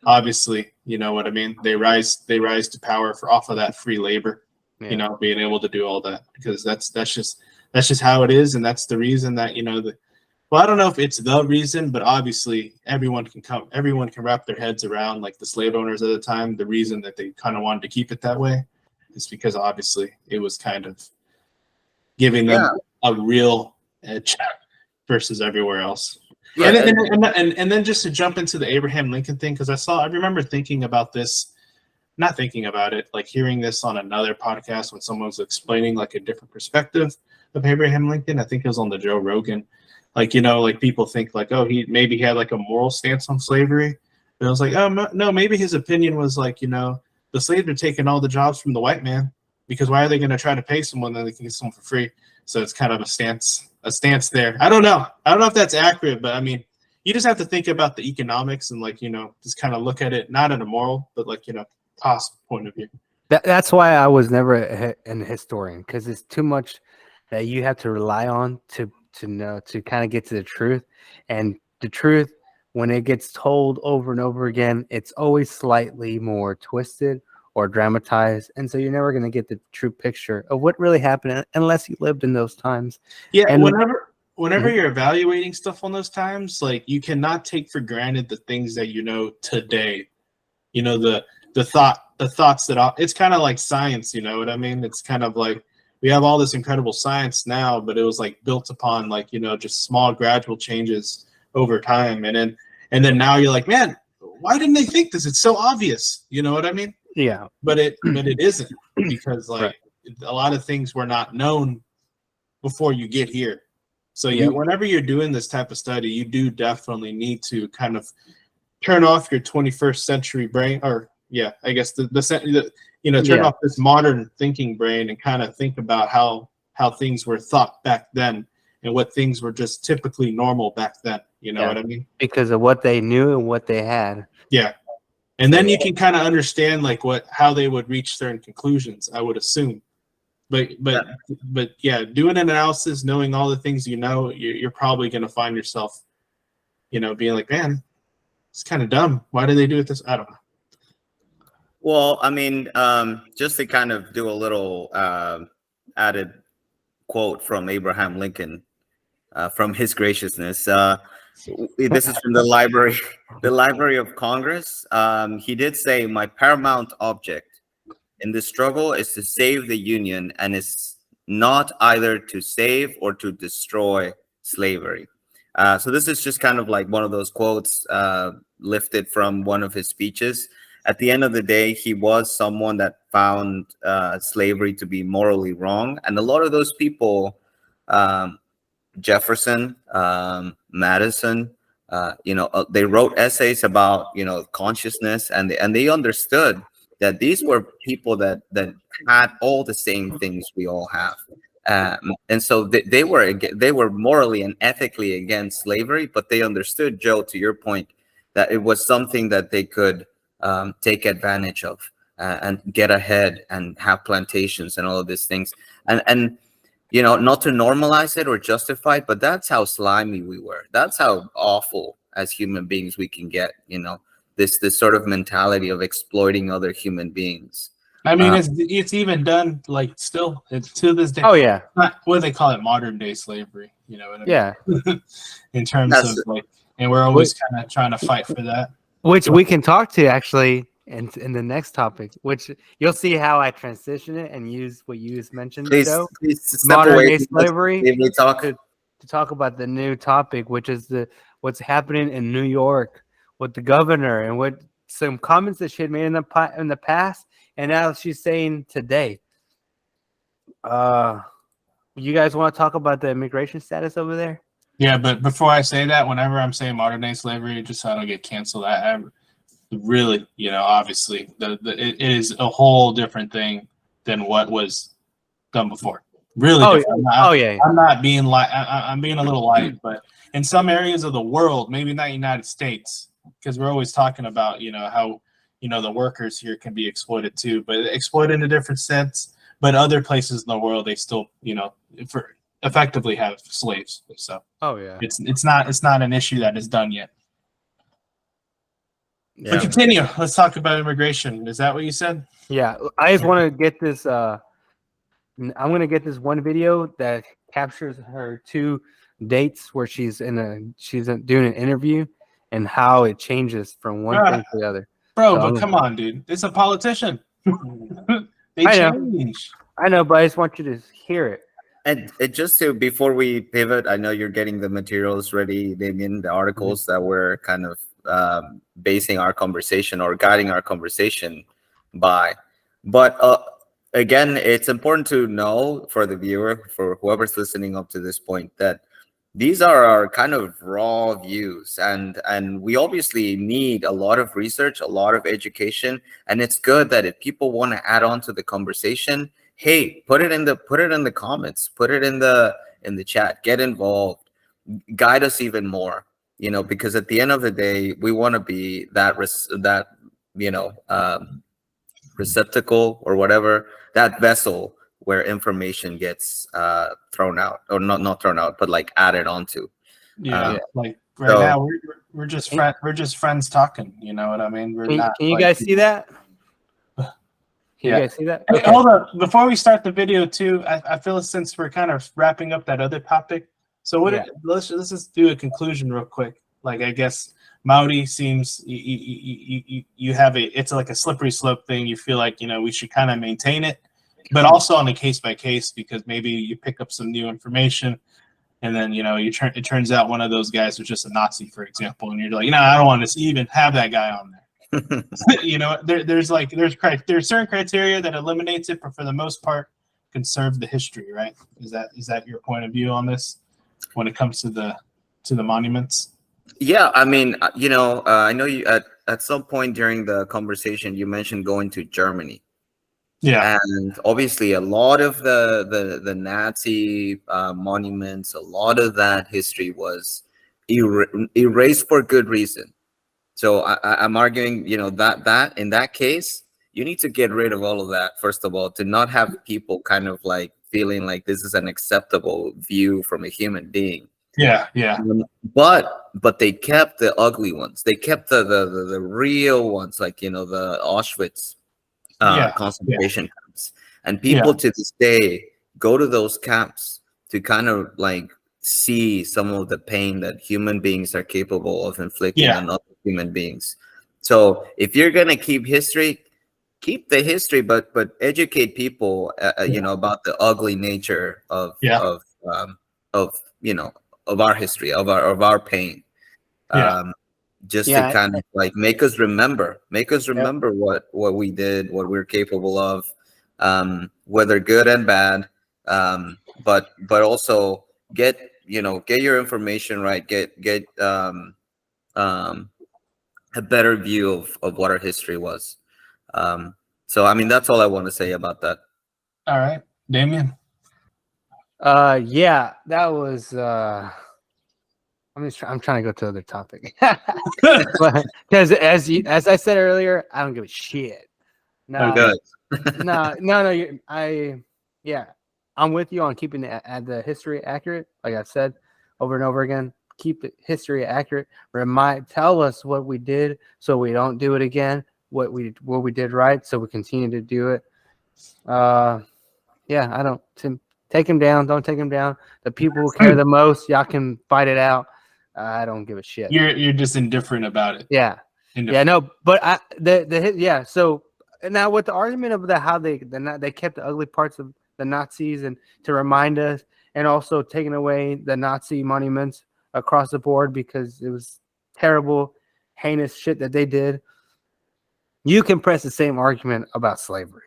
obviously, you know what I mean. They rise to power off of that free labor. Yeah. Being able to do all that, because that's just how it is, and that's the reason that well, I don't know if it's the reason, but obviously everyone can wrap their heads around, like the slave owners at the time, the reason that they kind of wanted to keep it that way is because obviously it was kind of giving them a real edge versus everywhere else. Yeah, And then just to jump into the Abraham Lincoln thing, because I remember thinking about this, not thinking about it, like hearing this on another podcast when someone was explaining like a different perspective of Abraham Lincoln. I think it was on the Joe Rogan. Like, like people think like, oh, he had like a moral stance on slavery. But it was like, oh, no, maybe his opinion was like, the slaves are taking all the jobs from the white man, because why are they going to try to pay someone that they can get someone for free? So it's kind of a stance there. I don't know if that's accurate, but I mean, you just have to think about the economics and like, just kind of look at it, not at a moral, but like, cost point of view. That's why I was never an historian, because it's too much that you have to rely on to know, to kind of get to the truth. And the truth, when it gets told over and over again, it's always slightly more twisted or dramatized, and so you're never going to get the true picture of what really happened unless you lived in those times. Yeah, and whenever you're evaluating stuff on those times, like you cannot take for granted the things that today. The thoughts that it's kind of like science. You know what I mean? It's kind of like we have all this incredible science now, but it was like built upon like just small gradual changes over time, and then now you're like, man, why didn't they think this? It's so obvious. You know what I mean? Yeah, but it isn't, because like a lot of things were not known before you get here. So whenever you're doing this type of study, you do definitely need to kind of turn off your 21st century brain, or I guess turn off this modern thinking brain and kind of think about how things were thought back then and what things were just typically normal back then. You know what I mean? Because of what they knew and what they had. Yeah. And then you can kind of understand like how they would reach certain conclusions, I would assume. But doing an analysis, knowing all the things you're probably going to find yourself, being like, man, it's kind of dumb. Why did they do it this? I don't know. Well, I mean, just to kind of do a little added quote from Abraham Lincoln, from his graciousness. This is from the Library of Congress. He did say, "My paramount object in this struggle is to save the Union, and is not either to save or to destroy slavery." So this is just kind of like one of those quotes lifted from one of his speeches. At the end of the day, he was someone that found slavery to be morally wrong. And a lot of those people, Jefferson, Madison, they wrote essays about, consciousness, and they understood that these were people that had all the same things we all have. And so they were morally and ethically against slavery, but they understood, Joe, to your point, that it was something that they could take advantage of. and get ahead and have plantations and all of these things. And you know, not to normalize it or justify it, but that's how slimy we were. That's how awful as human beings we can get. You know, this sort of mentality of exploiting other human beings. I mean, it's even done like still to this day. Oh yeah, Not, what do they call it? Modern day slavery. You know what I mean? yeah. In terms That's- of like, and we're always kind of trying to fight for that. Which we can talk to actually in the next topic. Which you'll see how I transition it and use what you just mentioned, Joe. Please step Modern away day from slavery. slavery talk. To talk about the new topic, which is what's happening in New York with the governor and what some comments that she had made in the past, and now she's saying today. You guys want to talk about the immigration status over there? Yeah, but before I say that, whenever I'm saying modern day slavery, just so I don't get canceled, I really, you know, obviously, it is a whole different thing than what was done before. Really, Oh, different. yeah. I'm not being like I'm being a little light, but in some areas of the world, maybe not United States, because we're always talking about, you know, how, you know, the workers here can be exploited too, but exploited in a different sense. But other places in the world, they still, you know, effectively have slaves. So Oh yeah. it's not an issue that is done yet. Yeah. But continue. Let's talk about immigration. Is that what you said? Yeah, I just want to get this. I'm gonna get this one video that captures her 2 dates where she's doing an interview and how it changes from one thing to the other. Bro, So but come on, dude. It's a politician. They I know. change. I know, but I just want you to hear it. And just to, before we pivot, I know you're getting the materials ready, Damien, the articles that we're kind of basing our conversation or guiding our conversation by. But again, it's important to know for the viewer, for whoever's listening up to this point, that these are our kind of raw views, and we obviously need a lot of research, a lot of education, and it's good that if people want to add on to the conversation, hey, put it in the comments, put it in the chat, get involved, guide us even more, you know, because at the end of the day, we want to be that receptacle or whatever, that vessel where information gets thrown out, or not thrown out, but like added onto. Yeah, like right so- now we're just friends talking. You know what I mean? We're Can not. you like, guys see that? Can Yeah. you guys see that? Hey, Okay. hold on. Before we start the video too, I feel since we're kind of wrapping up that other topic, so let's just do a conclusion real quick. Like, I guess Maudi seems you have it's like a slippery slope thing. You feel like, you know, we should kind of maintain it, but also on a case by case, because maybe you pick up some new information, and then, you know, it turns out one of those guys was just a Nazi, for example, and you're like, I don't want to even have that guy on there. You know, there's certain criteria that eliminates it, but for the most part, conserve the history, right? Is that your point of view on this when it comes to the monuments? Yeah, I mean, you know, I know you at some point during the conversation you mentioned going to Germany. Yeah, And obviously a lot of the Nazi monuments, a lot of that history was erased for good reason. So I'm arguing, you know, that in that case, you need to get rid of all of that, first of all, to not have people kind of like feeling like this is an acceptable view from a human being. yeah. But they kept the ugly ones. They kept the real ones, like, you know, the Auschwitz concentration camps. And people to this day go to those camps to kind of like see some of the pain that human beings are capable of inflicting on other human beings. So if you're gonna keep history, keep the history, but educate people, you know, about the ugly nature of you know, of our history, of our pain. Just to kind of like make us remember what we did, what we're capable of, whether good and bad, but also get your information right, get a better view of what our history was. So I mean, that's all I want to say about that. All right, Damien. Yeah, that was. I'm trying to go to other topic, because as I said earlier, I don't give a shit. No, Good. Yeah, I'm with you on keeping the history accurate. Like I said over and over again, keep the history accurate. Tell us what we did so we don't do it again. What we did right so we continue to do it. Yeah, I don't. Take him down. Don't take him down. The people who care the most, y'all can fight it out. I don't give a shit. You're just indifferent about it. Yeah. Yeah, no, but yeah. So now with the argument of how they kept the ugly parts of the Nazis and to remind us, and also taking away the Nazi monuments across the board because it was terrible, heinous shit that they did. You can press the same argument about slavery.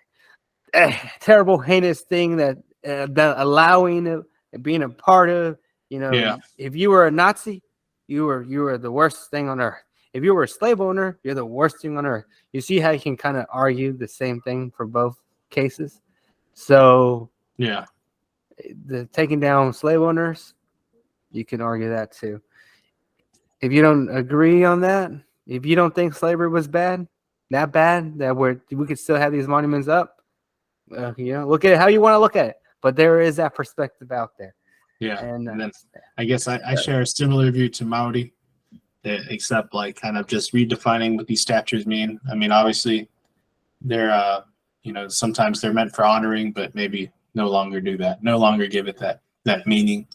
Terrible, heinous thing that allowing it and being a part of. You know, Yeah. if you were a Nazi, you were the worst thing on earth. If you were a slave owner, you're the worst thing on earth. You see how you can kind of argue the same thing for both cases. So Yeah. the taking down slave owners, you can argue that too. If you don't agree on that, if you don't think slavery was that bad, that we could still have these monuments up, look at it how you want to look at it. But there is that perspective out there. Yeah. And then I guess I share a similar view to Maudi, except like kind of just redefining what these statues mean. I mean, obviously, they're sometimes they're meant for honoring, but maybe no longer do that. No longer give it that meaning.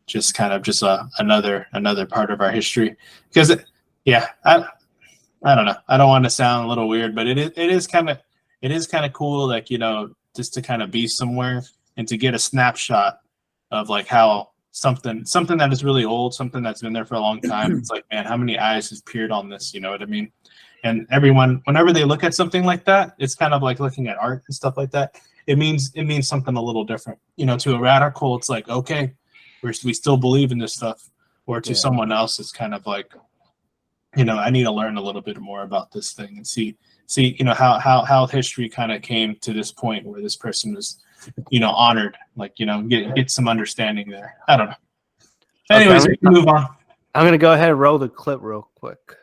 Just kind of another part of our history. Because I don't know. I don't want to sound a little weird, but it is kind of cool, like, just to kind of be somewhere and to get a snapshot of like how something that is really old, something that's been there for a long time. It's like, man, how many eyes has peered on this? You know what I mean? And everyone, whenever they look at something like that, it's kind of like looking at art and stuff like that. It means something a little different. To a radical, it's like, okay, we still believe in this stuff. Or to someone else, it's kind of like, I need to learn a little bit more about this thing and see how history kind of came to this point where this person was honored, like, get some understanding there. I don't know. Anyways, we can move on. I'm gonna go ahead and roll the clip real quick.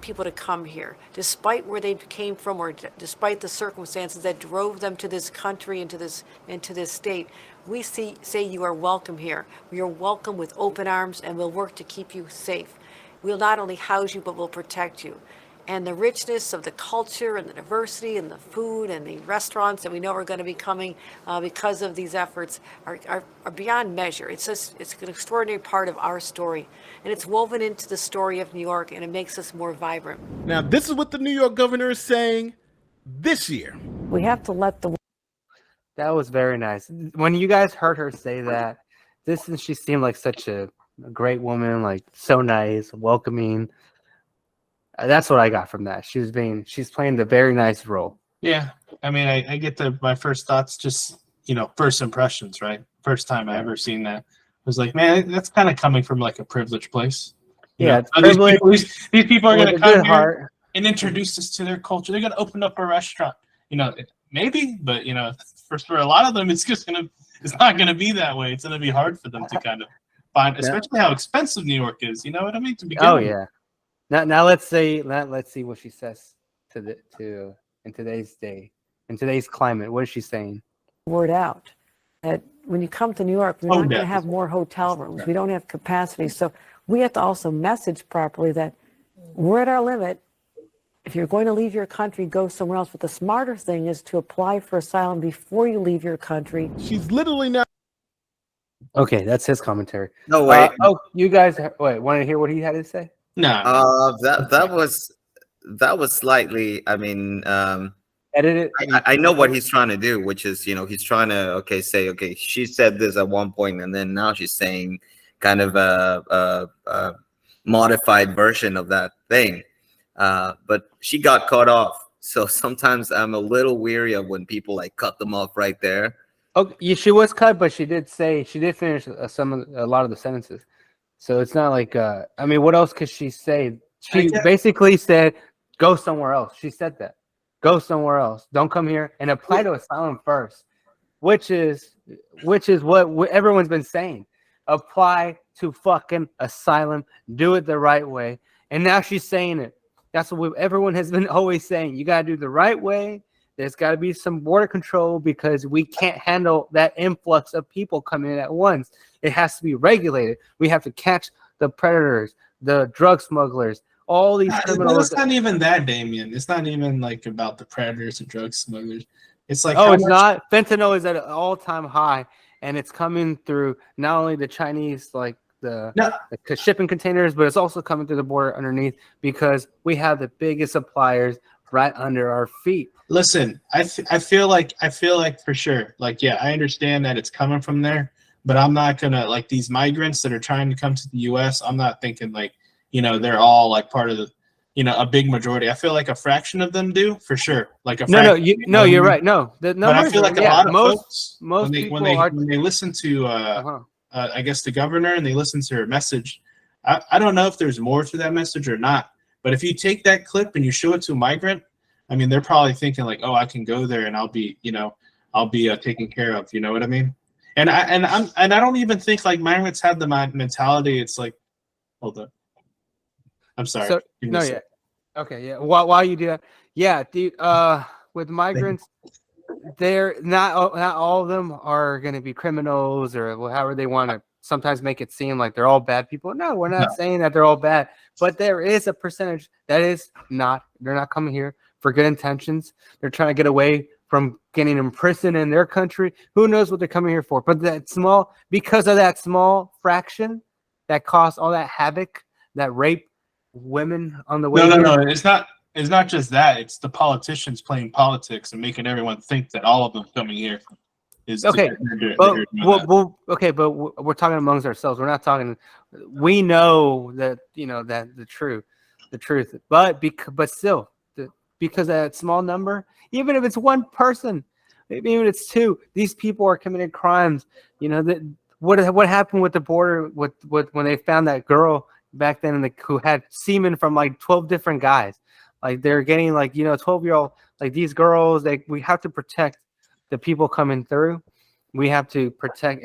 People to come here, despite where they came from or despite the circumstances that drove them to this country and to this state. We say you are welcome here. We are welcome with open arms, and we'll work to keep you safe. We'll not only house you, but we'll protect you. And the richness of the culture and the diversity and the food and the restaurants that we know are going to be coming because of these efforts are beyond measure. It's an extraordinary part of our story. And it's woven into the story of New York, and it makes us more vibrant. Now, this is what the New York governor is saying this year. We have to let the... That was very nice. When you guys heard her say that, she seemed like such a great woman, like so nice, welcoming. That's what I got from that. She's playing the very nice role. Yeah, I mean, I get my first thoughts, just first impressions, right? First time I ever seen that, I was like, man, that's kind of coming from like a privileged place. It's these people are going to come here and introduce us to their culture. They're going to open up a restaurant, maybe, but for a lot of them, it's not going to be that way. It's going to be hard for them to kind of find, especially how expensive New York is. You know what I mean? To begin with. Yeah. Now let's see what she says in today's day, in today's climate. What is she saying? Word out that when you come to New York, we're not going to have more hotel rooms. We don't have capacity. So we have to also message properly that we're at our limit. If you're going to leave your country, go somewhere else. But the smarter thing is to apply for asylum before you leave your country. She's literally not. Okay, that's his commentary. No, wait. You guys want to hear what he had to say? No. That was slightly. I mean, edited. I know what he's trying to do, which is, he's trying to say, she said this at one point, and then now she's saying kind of a modified version of that thing. But she got cut off, so sometimes I'm a little weary of when people like cut them off right there. Okay, she was cut, but she did finish a lot of the sentences. So it's not like, what else could she say? She basically said, go somewhere else. She said that. Go somewhere else. Don't come here and apply to asylum first, which is what everyone's been saying. Apply to fucking asylum. Do it the right way. And now she's saying it. That's what everyone has been always saying. You got to do the right way. There's got to be some border control because we can't handle that influx of people coming in at once. It has to be regulated. We have to catch the predators, the drug smugglers, all these But criminals. it's not even that, Damien. It's not even like about the predators and drug smugglers. It's like Oh, how it's much not. Fentanyl is at an all-time high, and it's coming through not only the Chinese, like the No. shipping containers, but it's also coming through the border underneath because we have the biggest suppliers right under our feet. Listen, I feel like for sure, like, yeah, I understand that it's coming from there, but I'm not gonna, like, these migrants that are trying to come to the U.S. I'm not thinking like, you know, they're all like part of the, you know, a big majority. I feel like a fraction of them do for sure. Like a No, fraction, you know what I you're mean? right. No, the But I numbers feel are, like a yeah, lot of most folks, most when people are. they listen to Uh-huh. I guess the governor, and they listen to her message. I don't know if there's more to that message or not, but if you take that clip and you show it to a migrant, I mean, they're probably thinking like, oh, I can go there and I'll be, you know, taken care of. You know what I mean? And I don't even think like migrants have the mentality. It's like, hold up, I'm sorry. So Give me no, a yeah, sec. okay, yeah. While you do that, yeah, dude. With migrants, they're not all of them are going to be criminals or however they want to sometimes make it seem like they're all bad people. No, we're not No. saying that they're all bad, but there is a percentage that is not. They're not coming here for good intentions. They're trying to get away from getting imprisoned in their country. Who knows what they're coming here for? But because of that small fraction that caused all that havoc, that rape women on the way No, here. no, no. It's not just that. It's the politicians playing politics and making everyone think that all of them coming here is Okay, they're but doing that. okay, but we're talking amongst ourselves. We're not talking. We know that that the truth, but still, because of that small number, even if it's one person, maybe even it's two, these people are committing crimes. You know that what happened with the border with when they found that girl back then who had semen from like 12 different guys. Like they're getting 12-year-old, like these girls. We have to protect the people coming through. We have to protect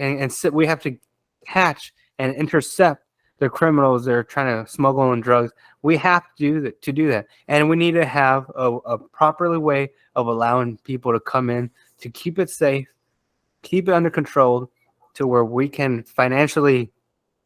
we have to catch and intercept the criminals that are trying to smuggle in drugs. We have to do that, and we need to have a properly way of allowing people to come in to keep it safe, keep it under control, to where we can financially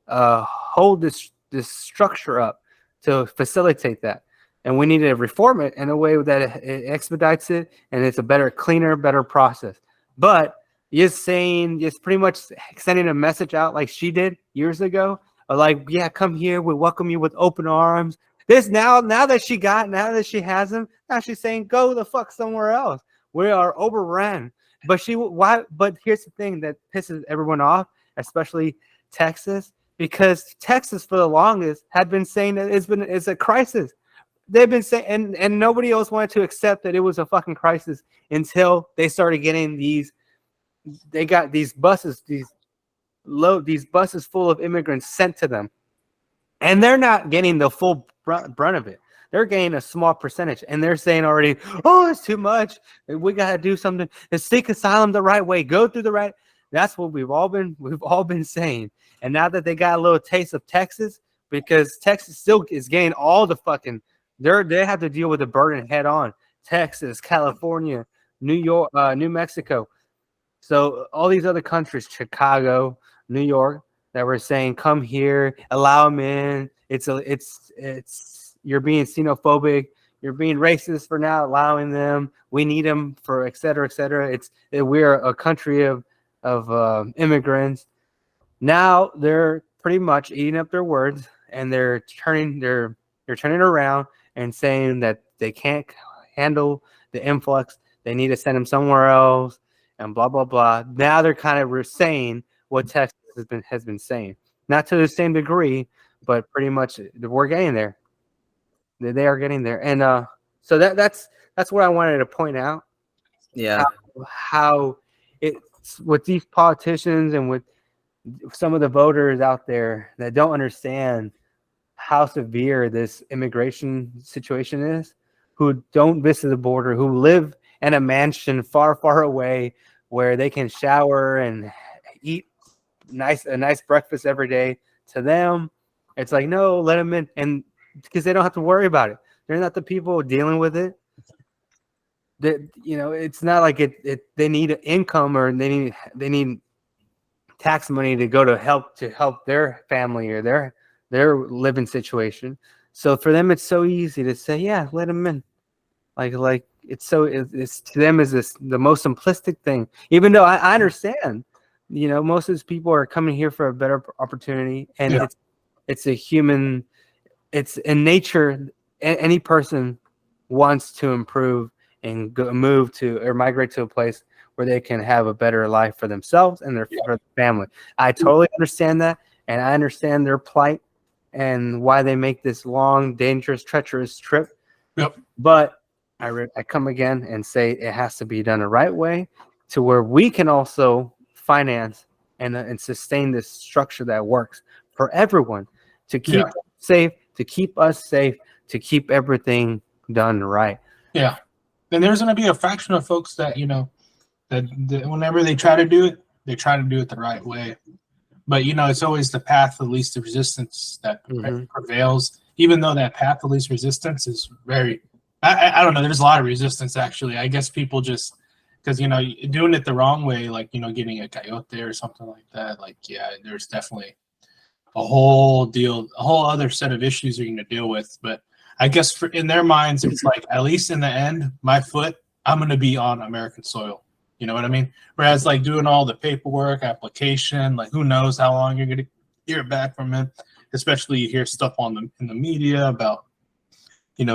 hold this structure up to facilitate that. And we need to reform it in a way that it expedites it and it's a better, cleaner, better process. But just pretty much sending a message out like she did years ago, like, yeah, come here, we welcome you with open arms. Now that she has him, now she's saying go the fuck somewhere else. We are overrun. But here's the thing that pisses everyone off, especially Texas, because Texas for the longest had been saying that it's a crisis. They've been saying, and nobody else wanted to accept that it was a fucking crisis until they started getting they got these buses full of immigrants sent to them, and they're not getting the full brunt of it. They're getting a small percentage, and they're saying already, oh, it's too much. We got to do something to seek asylum the right way, go through the right. That's what we've all been saying. And now that they got a little taste of Texas, because Texas still is getting all the fucking, they have to deal with the burden head on. Texas, California, New York, New Mexico. So all these other countries, Chicago, New York, that were saying, come here, allow them in. You're being xenophobic. You're being racist for not allowing them. We need them for et cetera, et cetera. We're a country of immigrants. Now they're pretty much eating up their words, and they're turning around and saying that they can't handle the influx. They need to send them somewhere else, and blah blah blah. Now they're kind of saying what Texas has been saying, not to the same degree, but pretty much we're getting there. They are getting there, and so that's what I wanted to point out. Yeah. How it's with these politicians and with some of the voters out there that don't understand how severe this immigration situation is, who don't visit the border, who live in a mansion far, far away where they can shower and eat a nice breakfast every day. To them, it's like, no, let them in. And because they don't have to worry about it. They're not the people dealing with it. That, it's not like they need an income, or they need tax money to go to help their family or their living situation. So for them, it's so easy to say, yeah, let them in. Like it's to them is the most simplistic thing. Even though I understand, most of these people are coming here for a better opportunity, and Yeah. it's a human. It's in nature. Any person wants to improve and move to or migrate to a place where they can have a better life for themselves and for their family. I totally understand that, and I understand their plight and why they make this long, dangerous, treacherous trip. Yep. But I come again and say it has to be done the right way, to where we can also finance and sustain this structure that works for everyone, to keep us safe, to keep us safe, to keep everything done right. Yeah. And there's going to be a fraction of folks that, that whenever they try to do it, they try to do it the right way. But, it's always the path of least resistance that prevails, even though that path of least resistance is very, I don't know, there's a lot of resistance, actually. I guess people just, because, doing it the wrong way, like, getting a coyote or something like that, like, yeah, there's definitely a whole other set of issues you're going to deal with. But I guess in their minds, it's like, at least in the end, I'm going to be on American soil. You know what I mean? Whereas like doing all the paperwork, application, like who knows how long you're going to hear back from it. Especially you hear stuff in the media about,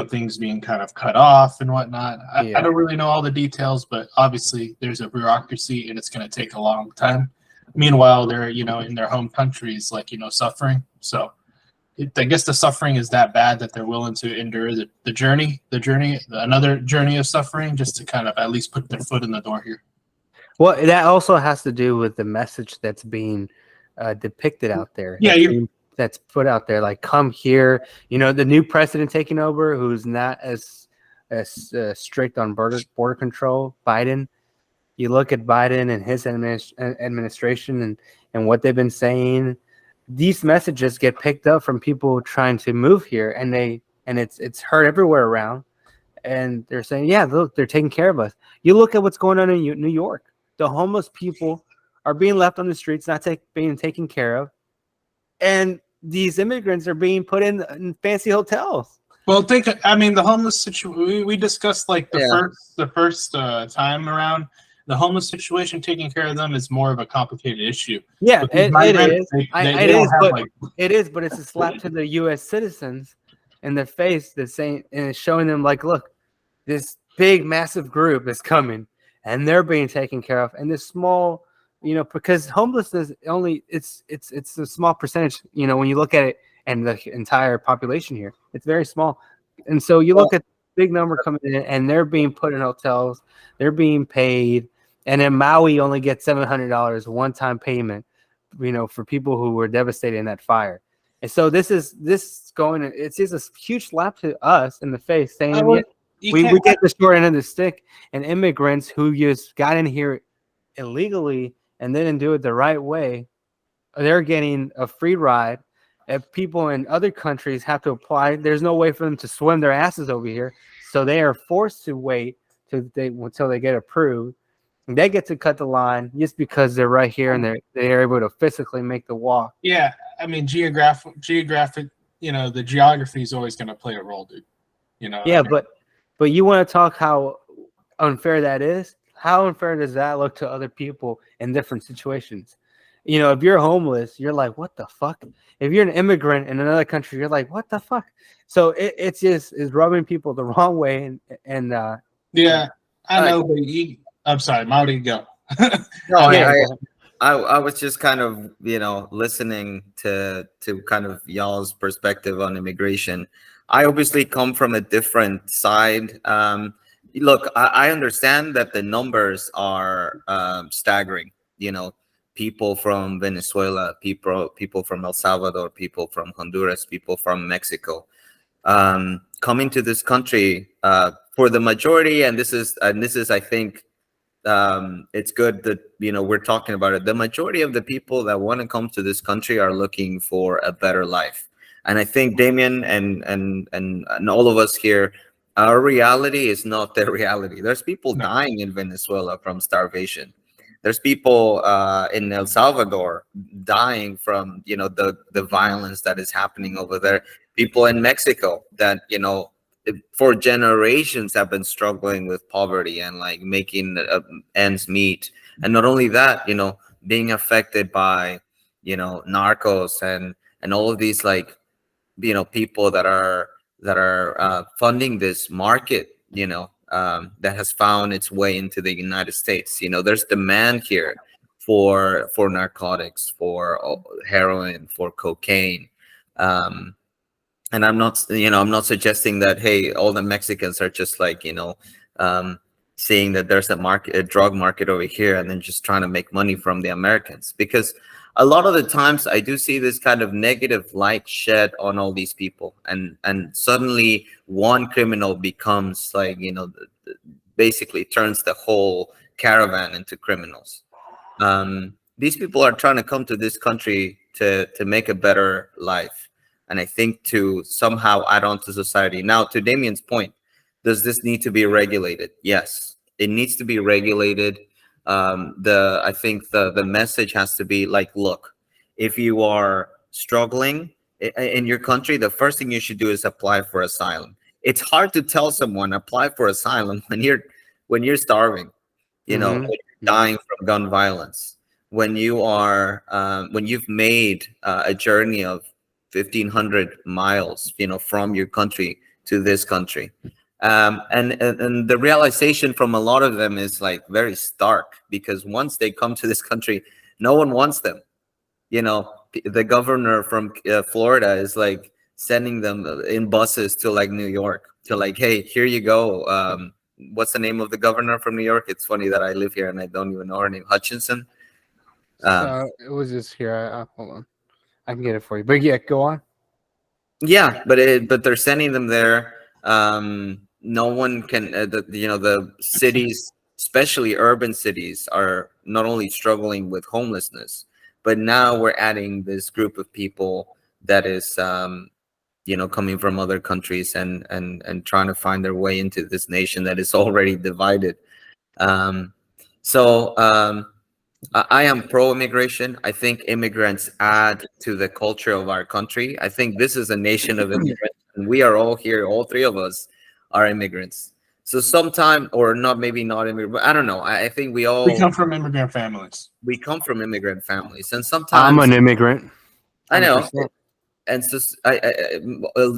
things being kind of cut off and whatnot. I don't really know all the details, but obviously there's a bureaucracy and it's going to take a long time. Meanwhile, they're, in their home countries, like, suffering. So I guess the suffering is that bad that they're willing to endure another journey of suffering, just to kind of at least put their foot in the door here. Well, that also has to do with the message that's being depicted out there. Yeah, that's put out there, like, come here. The new president taking over, who's not as strict on border control, Biden. You look at Biden and his administration and what they've been saying. These messages get picked up from people trying to move here, and it's heard everywhere around. And they're saying, yeah, look, they're taking care of us. You look at what's going on in New York. The homeless people are being left on the streets, not being taken care of. And these immigrants are being put in fancy hotels. Well, the homeless situation, we discussed like the first time around. The homeless situation, taking care of them is more of a complicated issue. Yeah, it is. It is, but it's a slap to the U.S. citizens in the face that's saying, and it's showing them like, look, this big, massive group is coming, and they're being taken care of. And this small, because homelessness it's a small percentage, when you look at it and the entire population here, it's very small. And so you look at the big number coming in, and they're being put in hotels, they're being paid. And then Maui only gets $700 one-time payment, for people who were devastated in that fire. And so it's just a huge slap to us in the face, saying we get the short end of the stick, and immigrants who just got in here illegally and they didn't do it the right way, they're getting a free ride. If people in other countries have to apply, there's no way for them to swim their asses over here, so they are forced to wait until they get approved. They get to cut the line just because they're right here and they're able to physically make the walk. Yeah, geographic, the geography is always going to play a role, dude. Yeah, but you want to talk how unfair that is? How unfair does that look to other people in different situations? If you're homeless, you're like, what the fuck? If you're an immigrant in another country, you're like, what the fuck? So it's rubbing people the wrong way and yeah, I know, but I'm sorry, Maori, go. No, I was just kind of, listening to kind of y'all's perspective on immigration. I obviously come from a different side. Look, I understand that the numbers are staggering. People from Venezuela, people from El Salvador, people from Honduras, people from Mexico, coming to this country for the majority. And this is, I think, it's good that we're talking about it. The majority of the people that want to come to this country are looking for a better life. And I think Damien and all of us here, our reality is not their reality. There's people No. dying in Venezuela from starvation. There's people in El Salvador dying from, you know, the violence that is happening over there. People in Mexico that, you know, for generations have been struggling with poverty and like making ends meet. And not only that, you know, being affected by, you know, narcos and all of these, like, you know, people that are funding this market, you know, that has found its way into the United States. You know, there's demand here for narcotics, for heroin, for cocaine. um and I'm not, you know, I'm not suggesting that, hey, all the Mexicans are just like, you know, um seeing that there's a market, a drug market over here, and then just trying to make money from the Americans. Because a lot of the times I do see this kind of negative light shed on all these people, and suddenly one criminal becomes like, you know, basically turns the whole caravan into criminals. These people are trying to come to this country to make a better life, and I think to somehow add on to society. Now, to Damien's point, does this need to be regulated? Yes, it needs to be regulated. The I think the message has to be like, look, if you are struggling in your country, the first thing you should do is apply for asylum. It's hard to tell someone apply for asylum when you're starving, you know, Mhm. when you're dying from gun violence, when you are when you've made a journey of 1,500 miles, you know, from your country to this country. And the realization from a lot of them is like very stark, because once they come to this country, no one wants them. You know, the governor from Florida is like sending them in buses to like New York, to like, hey, here you go. What's the name of the governor from New York? It's funny that I live here and I don't even know her name. Hutchinson. So it was just here. Hold on, I can get it for you. But yeah, go on. Yeah, but they're sending them there. No one can, you know, the cities, especially urban cities, are not only struggling with homelessness, but now we're adding this group of people that is, you know, coming from other countries and trying to find their way into this nation that is already divided. Um, so I am pro immigration. I think immigrants add to the culture of our country. I think this is a nation of immigrants, and we are all here. All three of us are immigrants. So sometime, or not, maybe not immigrant, but I don't know. I think we all We come from immigrant families. we come from immigrant families, and I'm sometimes an immigrant. I know. 100%. And so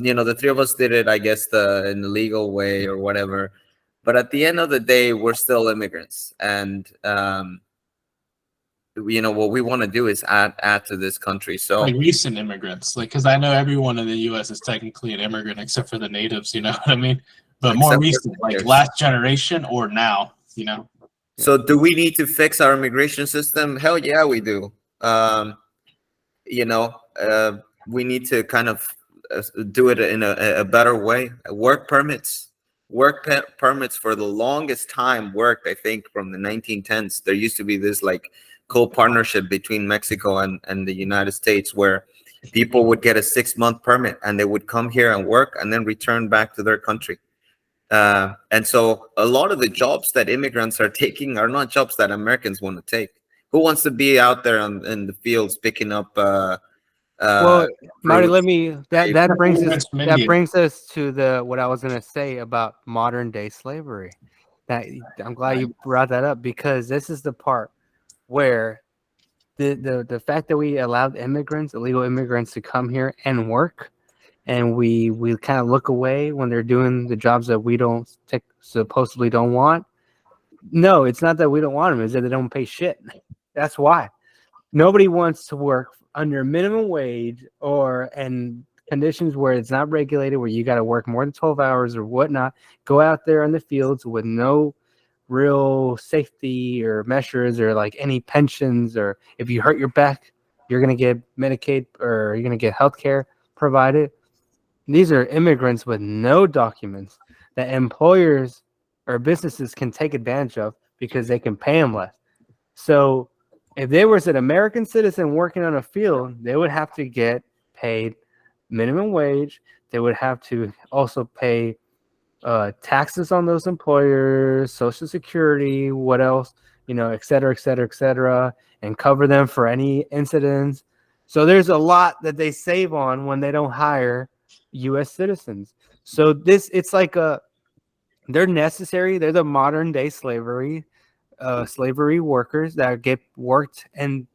you know, the three of us did it, I guess, in the legal way or whatever. But at the end of the day, we're still immigrants, and you know, what we want to do is add to this country. So Like recent immigrants, like, because I know everyone in the U.S. is technically an immigrant except for the natives. You know what I mean? But more Except for recent, the like natives. last generation or now. You know. So do we need to fix our immigration system? Hell yeah, we do. You know, we need to kind of do it in a better way. Work permits, permits for the longest time worked, I think, from the 1910s. There used to be this like co-partnership between Mexico and the United States, where people would get a 6-month permit and they would come here and work and then return back to their country. And so a lot of the jobs that immigrants are taking are not jobs that Americans want to take. Who wants to be out there in the fields picking up Well, Marty, let fruits? me that Immigrants from India. brings us to the what I was gonna say about modern day slavery. That I'm glad you brought that up, because this is the part where the fact that we allowed immigrants, illegal immigrants, to come here and work, and we kind of look away when they're doing the jobs that we supposedly don't want. No, it's not that we don't want them; it's that they don't pay shit. That's why. Nobody wants to work under minimum wage or and conditions where it's not regulated, where you got to work more than 12 hours or whatnot. Go out there in the fields with no real safety or measures or like any pensions, or if you hurt your back, you're going to get Medicaid or you're going to get health care provided. These are immigrants with no documents that employers or businesses can take advantage of because they can pay them less. So if they was an American citizen working on a field, they would have to get paid minimum wage. They would have to also pay taxes on those employers, Social Security, what else, et cetera, et cetera, et cetera, and cover them for any incidents. So there's a lot that they save on when they don't hire U.S. citizens. So it's like they're necessary. They're the modern day slavery workers that get worked in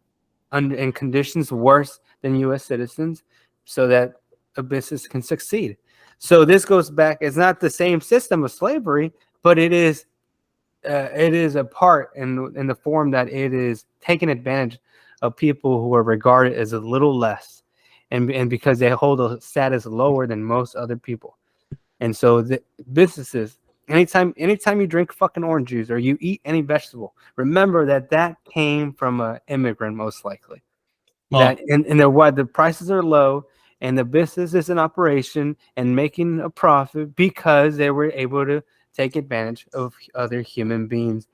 conditions worse than U.S. citizens, so that a business can succeed. So this goes back. It's not the same system of slavery, but it is a part in the form that it is taking advantage of people who are regarded as a little less, and because they hold a status lower than most other people. And so the businesses, anytime you drink fucking orange juice or you eat any vegetable, remember that came from an immigrant, most likely. Well, Why the prices are low and the business is in operation and making a profit because they were able to take advantage of other human beings.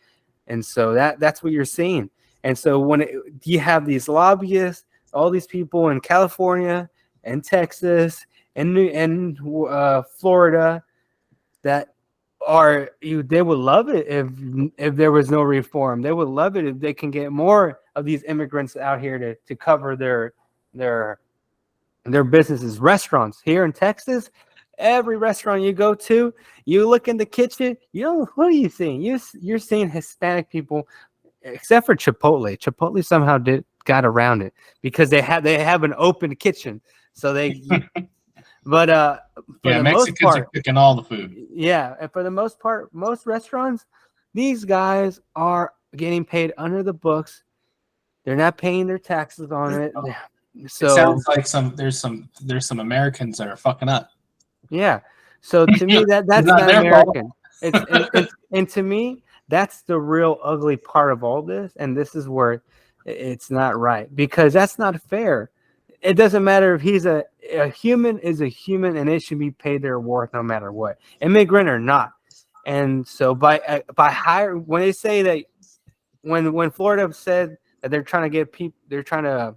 And so that's what you're seeing. And so you have these lobbyists, all these people in California and Texas and Florida that they would love it if there was no reform. They would love it if they can get more of these immigrants out here to cover their businesses. Restaurants here in Texas, every restaurant you go to, you look in the kitchen, what are you seeing? You're seeing Hispanic people, except for Chipotle. Chipotle somehow got around it because they have an open kitchen. So but for the Mexicans most part, are cooking all the food. Yeah, and for the most part, most restaurants, these guys are getting paid under the books. They're not paying their taxes on it. So It sounds like there's some Americans that are fucking up. Yeah. So to me, that's not not their American. And to me, that's the real ugly part of all this. And this is where it's not right, because that's not fair. It doesn't matter if he's a human is a human, and it should be paid their worth no matter what, immigrant or not. And so by hiring, when they say that, when Florida said that they're trying to get people, they're trying to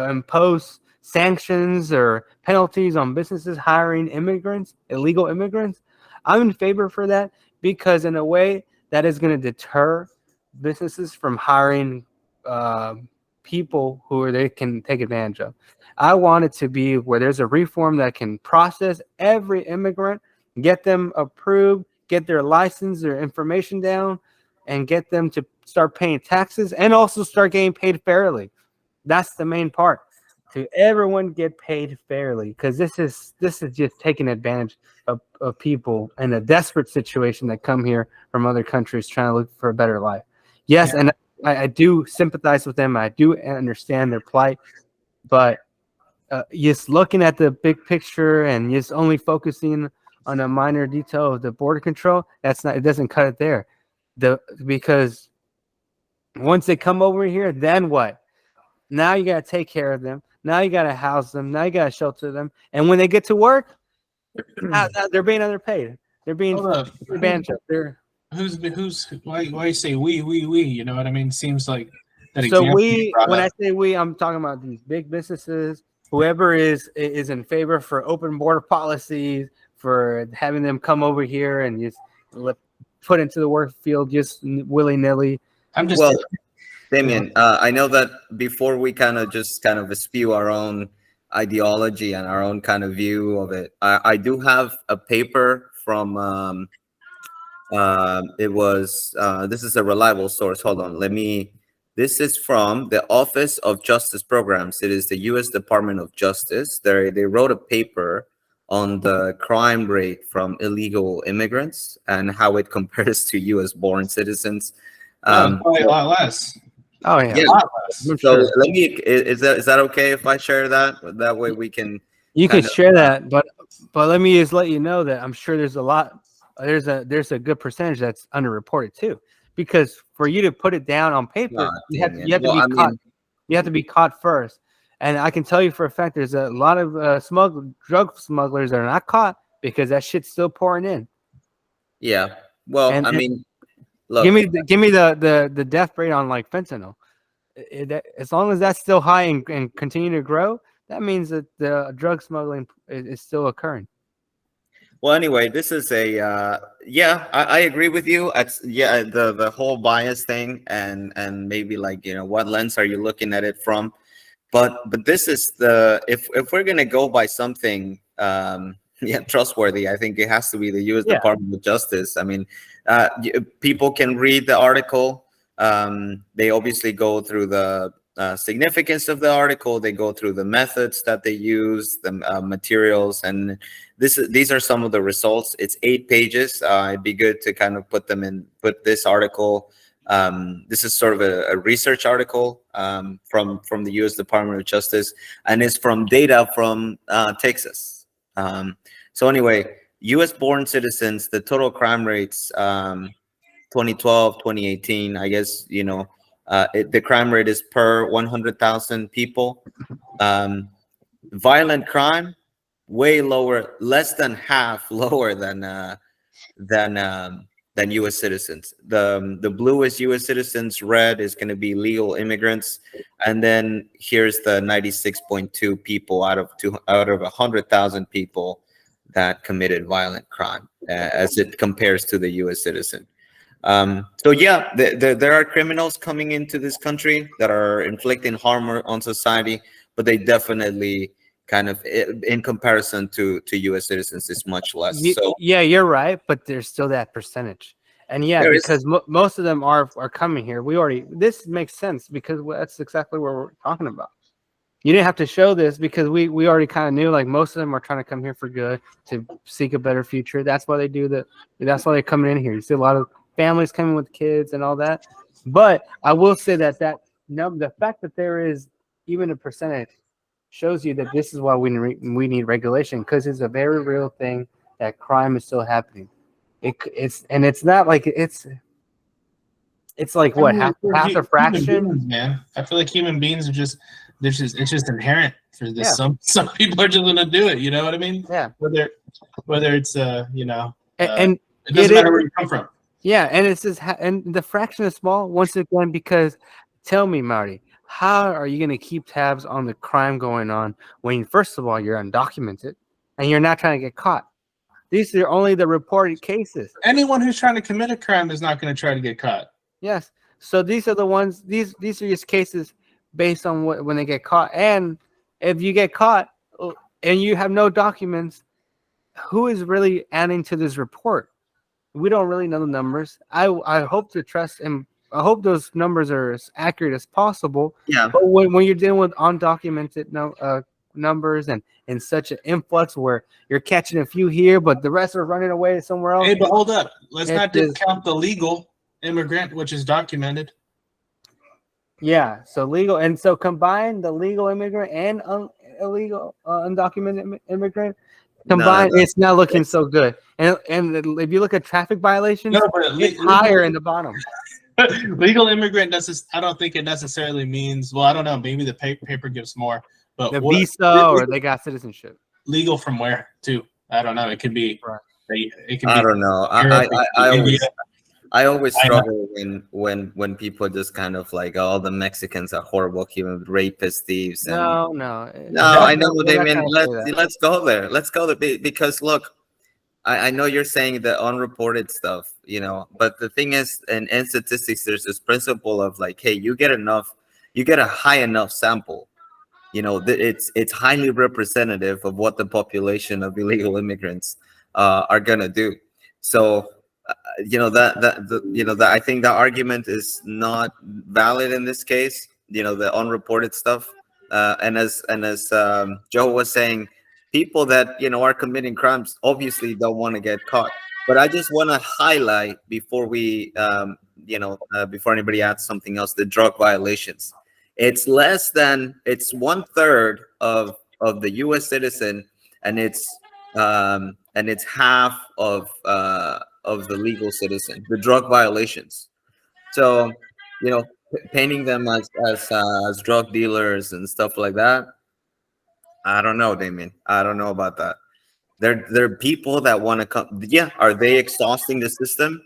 impose sanctions or penalties on businesses hiring immigrants, illegal immigrants, I'm in favor for that, because in a way that is going to deter businesses from hiring people who they can take advantage of. I want it to be where there's a reform that can process every immigrant, get them approved, get their license, their information down, and get them to start paying taxes and also start getting paid fairly. That's the main part. To everyone get paid fairly, because this is just taking advantage of people in a desperate situation that come here from other countries trying to look for a better life. Yes, yeah. And I do sympathize with them. I do understand their plight, but just looking at the big picture and just only focusing on a minor detail of the border control, it doesn't cut it there. Because once they come over here, then what? Now you got to take care of them. Now you got to house them. Now you got to shelter them. And when they get to work, they're being underpaid. They're being advantaged. Why you say we? You know what I mean? Seems like that. So when I say we, I'm talking about these big businesses. Whoever is in favor for open border policies, for having them come over here and just put into the work field just willy nilly. Damien, I know that before we kind of spew our own ideology and our own kind of view of it, I do have a paper from this is a reliable source. Hold on, this is from the Office of Justice Programs. It is the U.S. Department of Justice. They wrote a paper on the crime rate from illegal immigrants and how it compares to U.S. born citizens. Probably a lot less. Oh yeah. So sure. Is that okay if I share that? That way we can. You could share that, but let me just let you know that I'm sure there's a good percentage that's underreported too, because for you to put it down on paper, you have to be caught. You have to be caught first, and I can tell you for a fact there's a lot of drug smugglers that are not caught because that shit's still pouring in. Yeah. Well, look, give me the death rate on like fentanyl. As long as that's still high and continue to grow, that means that the drug smuggling is still occurring. Well, anyway, this is a yeah, I agree with you. It's yeah, the whole bias thing, and maybe like, what lens are you looking at it from? But this is the, if we're gonna go by something yeah, trustworthy, I think it has to be the U.S. Yeah. Department of Justice. I mean, people can read the article. They obviously go through the significance of the article. They go through the methods that they use, the materials, and these are some of the results. It's 8 pages. It'd be good to kind of put this article. This is sort of a research article from the U.S. Department of Justice, and it's from data from Texas. So anyway, U.S. born citizens, the total crime rates, 2012, 2018, I guess, the crime rate is per 100,000 people. Violent crime, way lower, less than half lower than U.S. citizens. The blue is U.S. citizens, red is going to be legal immigrants, and then here's the 96.2 people out of 100,000 people that committed violent crime, as it compares to the U.S. citizen. So yeah, there are criminals coming into this country that are inflicting harm on society, but they definitely kind of, in comparison to U.S. citizens, is much less. So Yeah, you're right, but there's still that percentage. And yeah, there is, because most of them are coming here. This makes sense because that's exactly what we're talking about. You didn't have to show this because we already kind of knew, like, most of them are trying to come here for good, to seek a better future. That's why they do that. That's why they're coming in here. You see a lot of families coming with kids and all that. But I will say that the fact that there is even a percentage shows you that this is why we need regulation, because it's a very real thing that crime is still happening. It's not like it's like what, half a fraction. Beings, man. I feel like human beings are just it's just inherent for this. Yeah. Some people are just gonna do it. You know what I mean? Yeah. Whether it's And it doesn't matter where you come from. Yeah, and it's just and the fraction is small once again, because tell me, Marty, how are you going to keep tabs on the crime going on when, first of all, you're undocumented and you're not trying to get caught? These are only the reported cases. Anyone who's trying to commit a crime is not going to try to get caught. Yes. So these are the ones. These are just cases based on when they get caught. And if you get caught and you have no documents, who is really adding to this report? We don't really know the numbers. I hope to trust and I hope those numbers are as accurate as possible. yeah. But when you're dealing with undocumented numbers and in such an influx where you're catching a few here, but the rest are running away somewhere else. Hey, but hold up. Let's It not is- discount the legal immigrant, which is documented. Yeah. So legal, and so combine the legal immigrant and illegal undocumented immigrant. Combined, it's not looking so good. And if you look at traffic violations, No, but it's higher in the bottom. Legal immigrant I don't think it necessarily means. Well, I don't know. Maybe the paper gives more. But The visa, or they got citizenship. legal from where too? I don't know. It could be. Right. It can I be. don't know. I always struggle when people just kind of like, oh, the Mexicans are horrible human rapists, thieves. And No. I know what they They're not mean. trying to say that. Let's go there. Let's go there because look, I know you're saying the unreported stuff, but the thing is, in statistics, there's this principle of like, hey, you get a high enough sample, it's highly representative of what the population of illegal immigrants are gonna do. So, that I think the argument is not valid in this case. The unreported stuff, and as Joe was saying, people that are committing crimes obviously don't want to get caught. But I just want to highlight before we, before anybody adds something else, the drug violations. It's 1/3 of the U.S. citizen, and it's half of the legal citizen, the drug violations. So, painting them as drug dealers and stuff like that, I don't know, Damien. I don't know about that. There are people that want to come. Yeah, are they exhausting the system?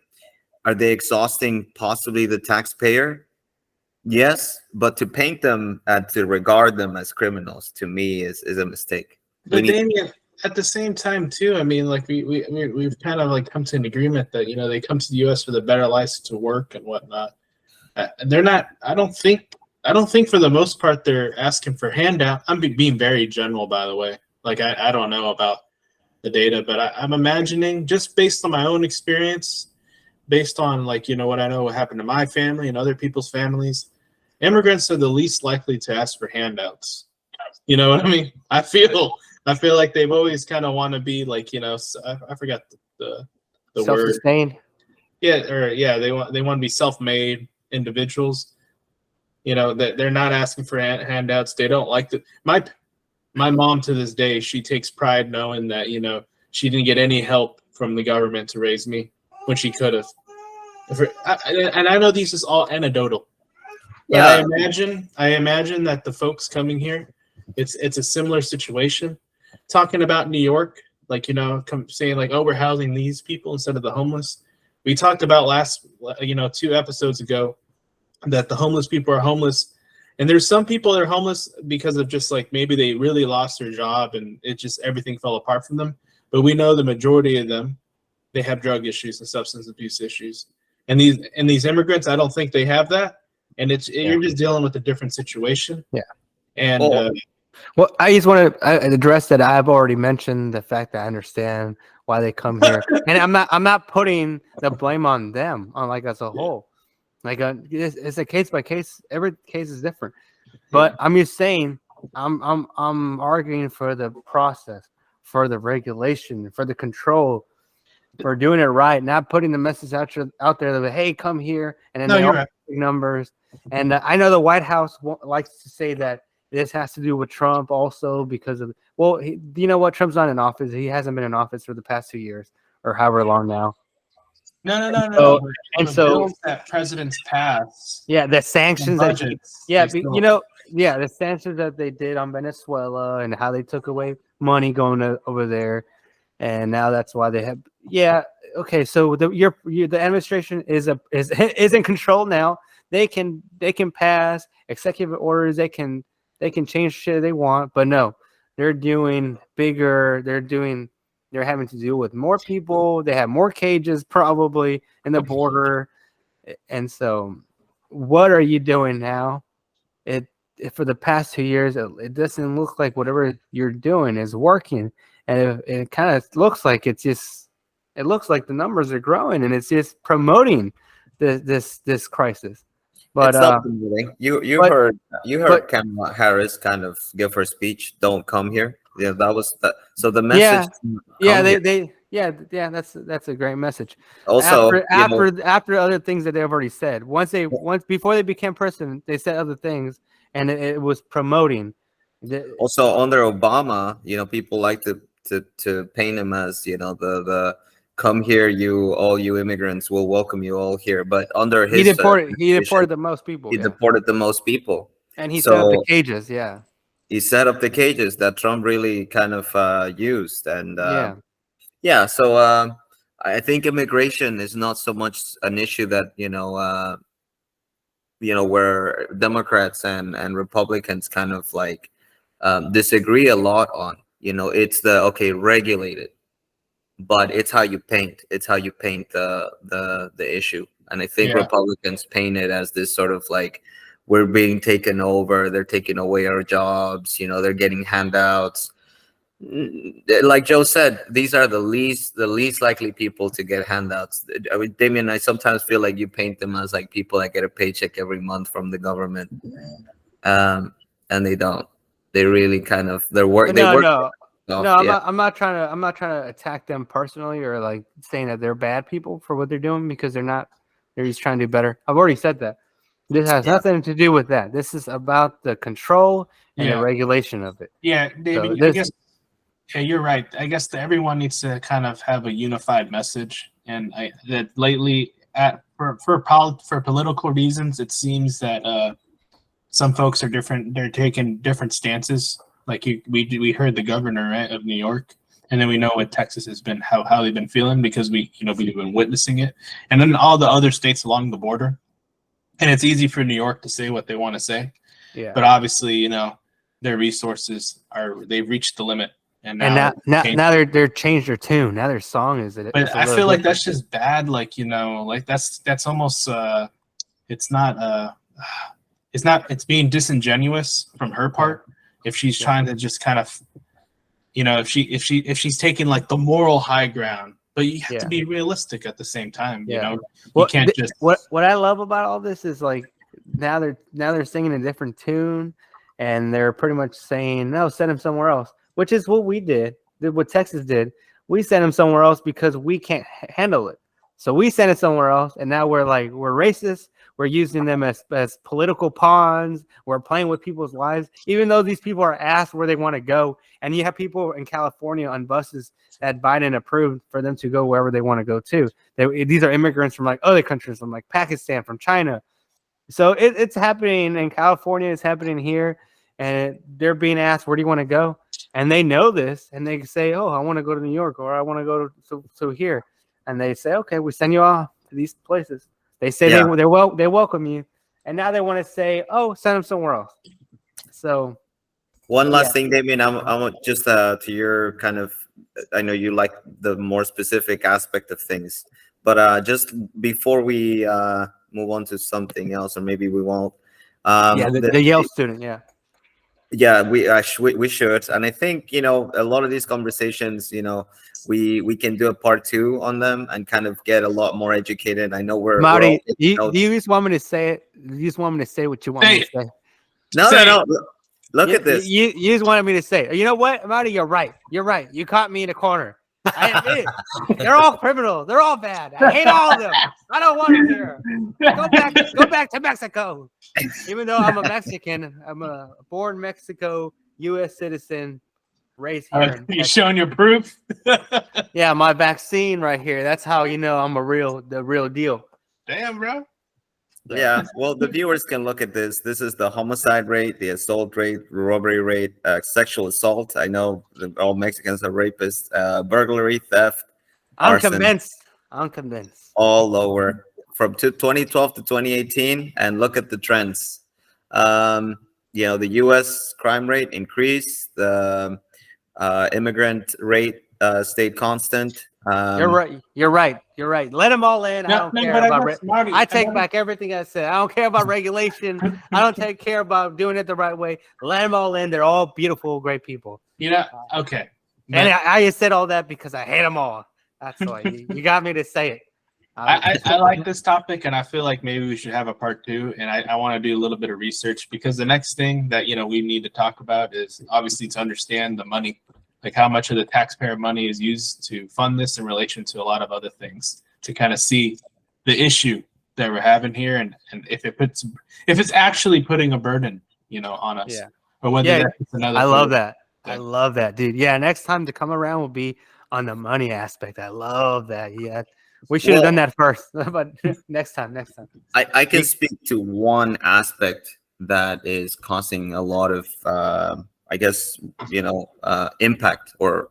Are they exhausting possibly the taxpayer? Yes, but to paint them and to regard them as criminals to me is a mistake. But Damien, at the same time, too, I mean, like we've kind of like come to an agreement that they come to the U.S. with a better license to work and whatnot. They're not. I don't think for the most part they're asking for handout. I'm being very general, by the way. Like I don't know about the data, but I'm imagining, just based on my own experience, based on what I know what happened to my family and other people's families, immigrants are the least likely to ask for handouts. You know what I mean? I feel like they've always kind of want to be like, I forgot the word. Self-sustained. Yeah, they want to be self-made individuals. That they're not asking for handouts. They don't like the my mom to this day, she takes pride knowing that she didn't get any help from the government to raise me when she could have. And I know these is all anecdotal. But I imagine that the folks coming here, it's a similar situation. Talking about New York, saying like, oh, we're housing these people instead of the homeless. We talked about last 2 episodes ago that the homeless people are homeless, and there's some people that are homeless because of just like maybe they really lost their job and it just everything fell apart from them. But we know the majority of them, they have drug issues and substance abuse issues. And these immigrants, I don't think they have that. And you're just dealing with a different situation. Yeah. And well, I just want to address that. I've already mentioned the fact that I understand why they come here, and I'm not putting the blame on them, on like as a whole. Like it's a case by case. Every case is different. But I'm just saying, I'm arguing for the process, for the regulation, for the control, for doing it right, not putting the message out there that, hey, come here, and then they all big numbers. And I know the White House likes to say that this has to do with Trump also because of, well, you know what? Trump's not in office. He hasn't been in office for the past 2 years or however long now. No. And the so bills that presidents pass. Yeah, the sanctions that Budgets, the sanctions that they did on Venezuela and how they took away money going over there, and now that's why they have. Yeah, okay. So the administration is in control now. They can pass executive orders. They can change shit they want, but no, they're doing bigger. They're having to deal with more people. They have more cages probably in the border. And so what are you doing now? For the past 2 years, it doesn't look like whatever you're doing is working. And it kind of looks like it looks like the numbers are growing and it's just promoting this crisis. But you heard Kamala Harris kind of give her speech, "Don't come here." Yeah, that was that. So the message. That's a great message. Also, after other things that they've already said, once before they became president, they said other things, and it was promoting. Also, under Obama, people like to paint him as the come here, all you immigrants will welcome you all here. But under his he deported the most people. He deported the most people, and he set up the cages. Yeah. He set up the cages that Trump really kind of used, and So I think immigration is not so much an issue that where Democrats and Republicans kind of like disagree a lot on. It's regulated, but it's how you paint. It's how you paint the issue, and I think Republicans paint it as this sort of like, we're being taken over. They're taking away our jobs. They're getting handouts. Like Joe said, these are the least likely people to get handouts. I mean, Damien, I sometimes feel like you paint them as like people that get a paycheck every month from the government, and they don't. They really kind of work. No, I'm not trying to attack them personally or like saying that they're bad people for what they're doing, because they're not. They're just trying to do better. I've already said that. This has nothing to do with that. This is about the control and the regulation of it. Yeah, David, I guess you're right. I guess that everyone needs to kind of have a unified message. And that lately, for political reasons, it seems that some folks are different. They're taking different stances. Like we heard the governor, right, of New York, and then we know what Texas has been, how they've been feeling because we've been witnessing it, and then all the other states along the border. and it's easy for New York to say what they want to say. Yeah. But obviously, their resources they've reached the limit, and now they're changed their tune. Now their song is it. But I feel like that's just bad. Like like that's almost it's not it's being disingenuous from her part if she's trying to just kind of if she's taking like the moral high ground. But you have to be realistic at the same time. You can't just. What I love about all this is like now they're singing a different tune, and they're pretty much saying no, send him somewhere else, which is what we did. What Texas did. We sent him somewhere else because we can't handle it. So we sent it somewhere else, and now we're racist. We're using them as political pawns. We're playing with people's lives, even though these people are asked where they want to go. And you have people in California on buses that Biden approved for them to go wherever they want to go to. These are immigrants from like other countries, from like Pakistan, from China. So it's happening in California. It's happening here, and they're being asked, where do you want to go? And they know this, and they say, oh, I want to go to New York, or I want to go to here. And they say, okay, we send you off to these places. They say they welcome you, and now they want to say, "Oh, send them somewhere else." So, one last thing, Damien. I'm just to your kind of. I know you like the more specific aspect of things, but just before we move on to something else, or maybe we won't. The Yale student, Yeah, we should, and I think a lot of these conversations, we can do a part 2 on them and kind of get a lot more educated. I know Marty, do you just want me to say it? You just want me to say what you want me to say? No. Look at this. You just wanted me to say it. You know what, Marty? You're right. You caught me in a corner. I admit it. They're all criminals. They're all bad. I hate all of them. I don't want them here. Go back to Mexico. Even though I'm a Mexican, I'm a born Mexico, U.S. citizen, raised here. You showing your proof? Yeah, my vaccine right here. That's how I'm the real deal. Damn, bro. Yeah, well, the viewers can look at this. This is the homicide rate, the assault rate, robbery rate, sexual assault. I know all Mexicans are rapists. Burglary, theft, arson, I'm convinced. all lower from 2012 to 2018. And look at the trends. The U.S. crime rate increased. The immigrant rate stayed constant. You're right. Let them all in. I take back everything I said. I don't care about regulation. I don't care about doing it the right way. Let them all in. They're all beautiful, great people. Okay. And I just said all that because I hate them all. That's why you got me to say it. I like this topic, and I feel like maybe we should have a part 2. And I want to do a little bit of research, because the next thing that we need to talk about is obviously to understand the money. Like how much of the taxpayer money is used to fund this in relation to a lot of other things, to kind of see the issue that we're having here, and if it's actually putting a burden, on us, or whether that's another. I love that, dude. Yeah, next time to come around will be on the money aspect. I love that. Yeah, we should have done that first, but next time. I can speak to one aspect that is causing a lot of. I guess impact or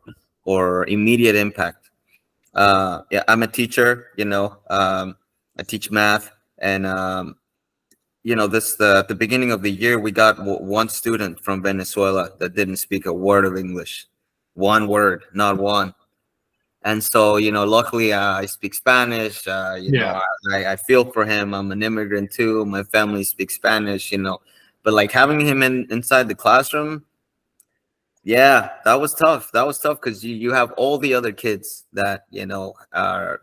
immediate impact. I'm a teacher. I teach math, and at the beginning of the year, we got one student from Venezuela that didn't speak a word of English, one word, not one. And so luckily I speak Spanish. I feel for him. I'm an immigrant too. My family speaks Spanish. But like having him inside the classroom. Yeah, that was tough. Because you have all the other kids that are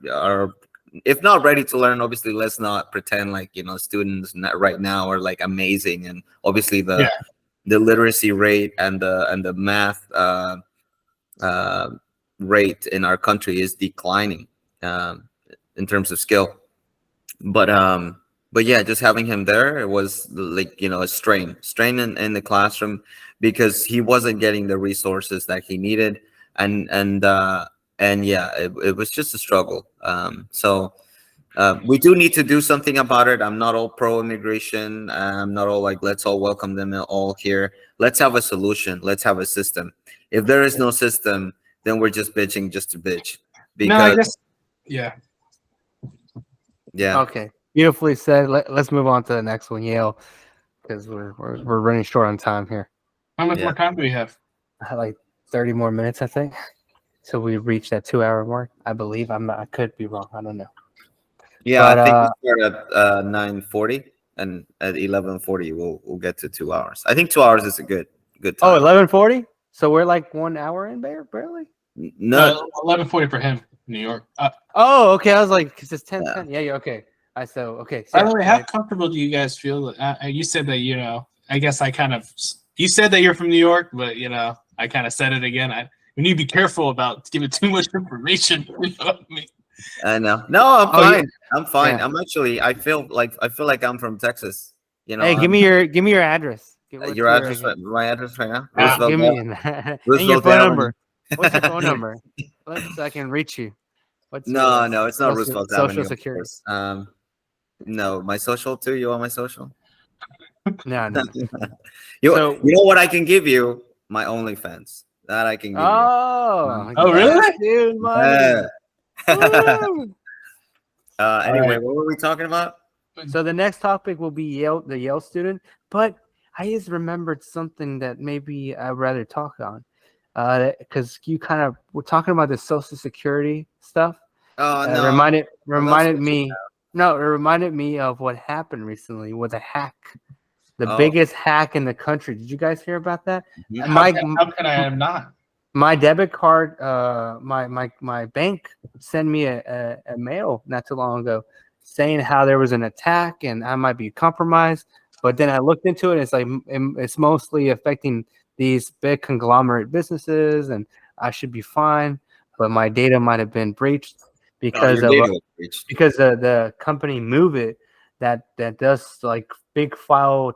if not ready to learn. Obviously, let's not pretend like students right now are like amazing, and obviously the literacy rate and the math rate in our country is declining in terms of skill. But yeah, just having him there, it was like a strain in the classroom, because he wasn't getting the resources that he needed, and yeah, it was just a struggle. So we do need to do something about it. I'm not all pro immigration. I'm not all like let's all welcome them all here. Let's have a solution. Let's have a system. If there is no system, then we're just bitching just to bitch. Because no, I guess, yeah. Okay. Beautifully said. Let's move on to the next one, Yale, because we're running short on time here. How much Yeah. more time do we have? Like 30 more minutes, I think, till we reach that 2-hour mark. I believe I could be wrong. I don't know. Yeah, But, I think we start at 9:40, and at 11:40 we'll get to 2 hours. I think 2 hours is a good Oh, time. 11:40. So we're like 1 hour in there, barely. No, 11:40 for him, New York. Oh, okay. I was like, because it's 10:10. Yeah. Yeah, okay. Okay. By So, the way, how comfortable do you guys feel? You said that I guess you said that you're from New York, but I kind of said it again. We need to be careful about giving too much information. You know what I mean? I know. No, I'm Oh, yeah. fine. I'm fine. Yeah. I'm actually. I feel like I'm from Texas. Hey, give me your address. What's your address. My address right now. Ah, Give Roosevelt me Avenue. and your Roosevelt phone Avenue. number. What's your phone number? So I can reach you. What's No, your it's not social Roosevelt Avenue. Of security? course. No, my social too. You want my social? No. You So- know what I can give you? My OnlyFans. That I can give you. Oh, Oh, really? Dude, money. Yeah. Woo! Anyway, right. what were we talking about? So the next topic will be the Yale student, but I just remembered something that maybe I'd rather talk on, because you kind of were talking about the Social Security stuff. Oh no. Reminded me. No, it reminded me of what happened recently with a hack, the Oh. biggest hack in the country. Did you guys hear about that? Mhm. How can I have not? My debit card, my bank sent me a mail not too long ago saying how there was an attack and I might be compromised. But then I looked into it, and it's like it's mostly affecting these big conglomerate businesses, and I should be fine. But my data might have been breached because your data was breached. the company Move It that does like big file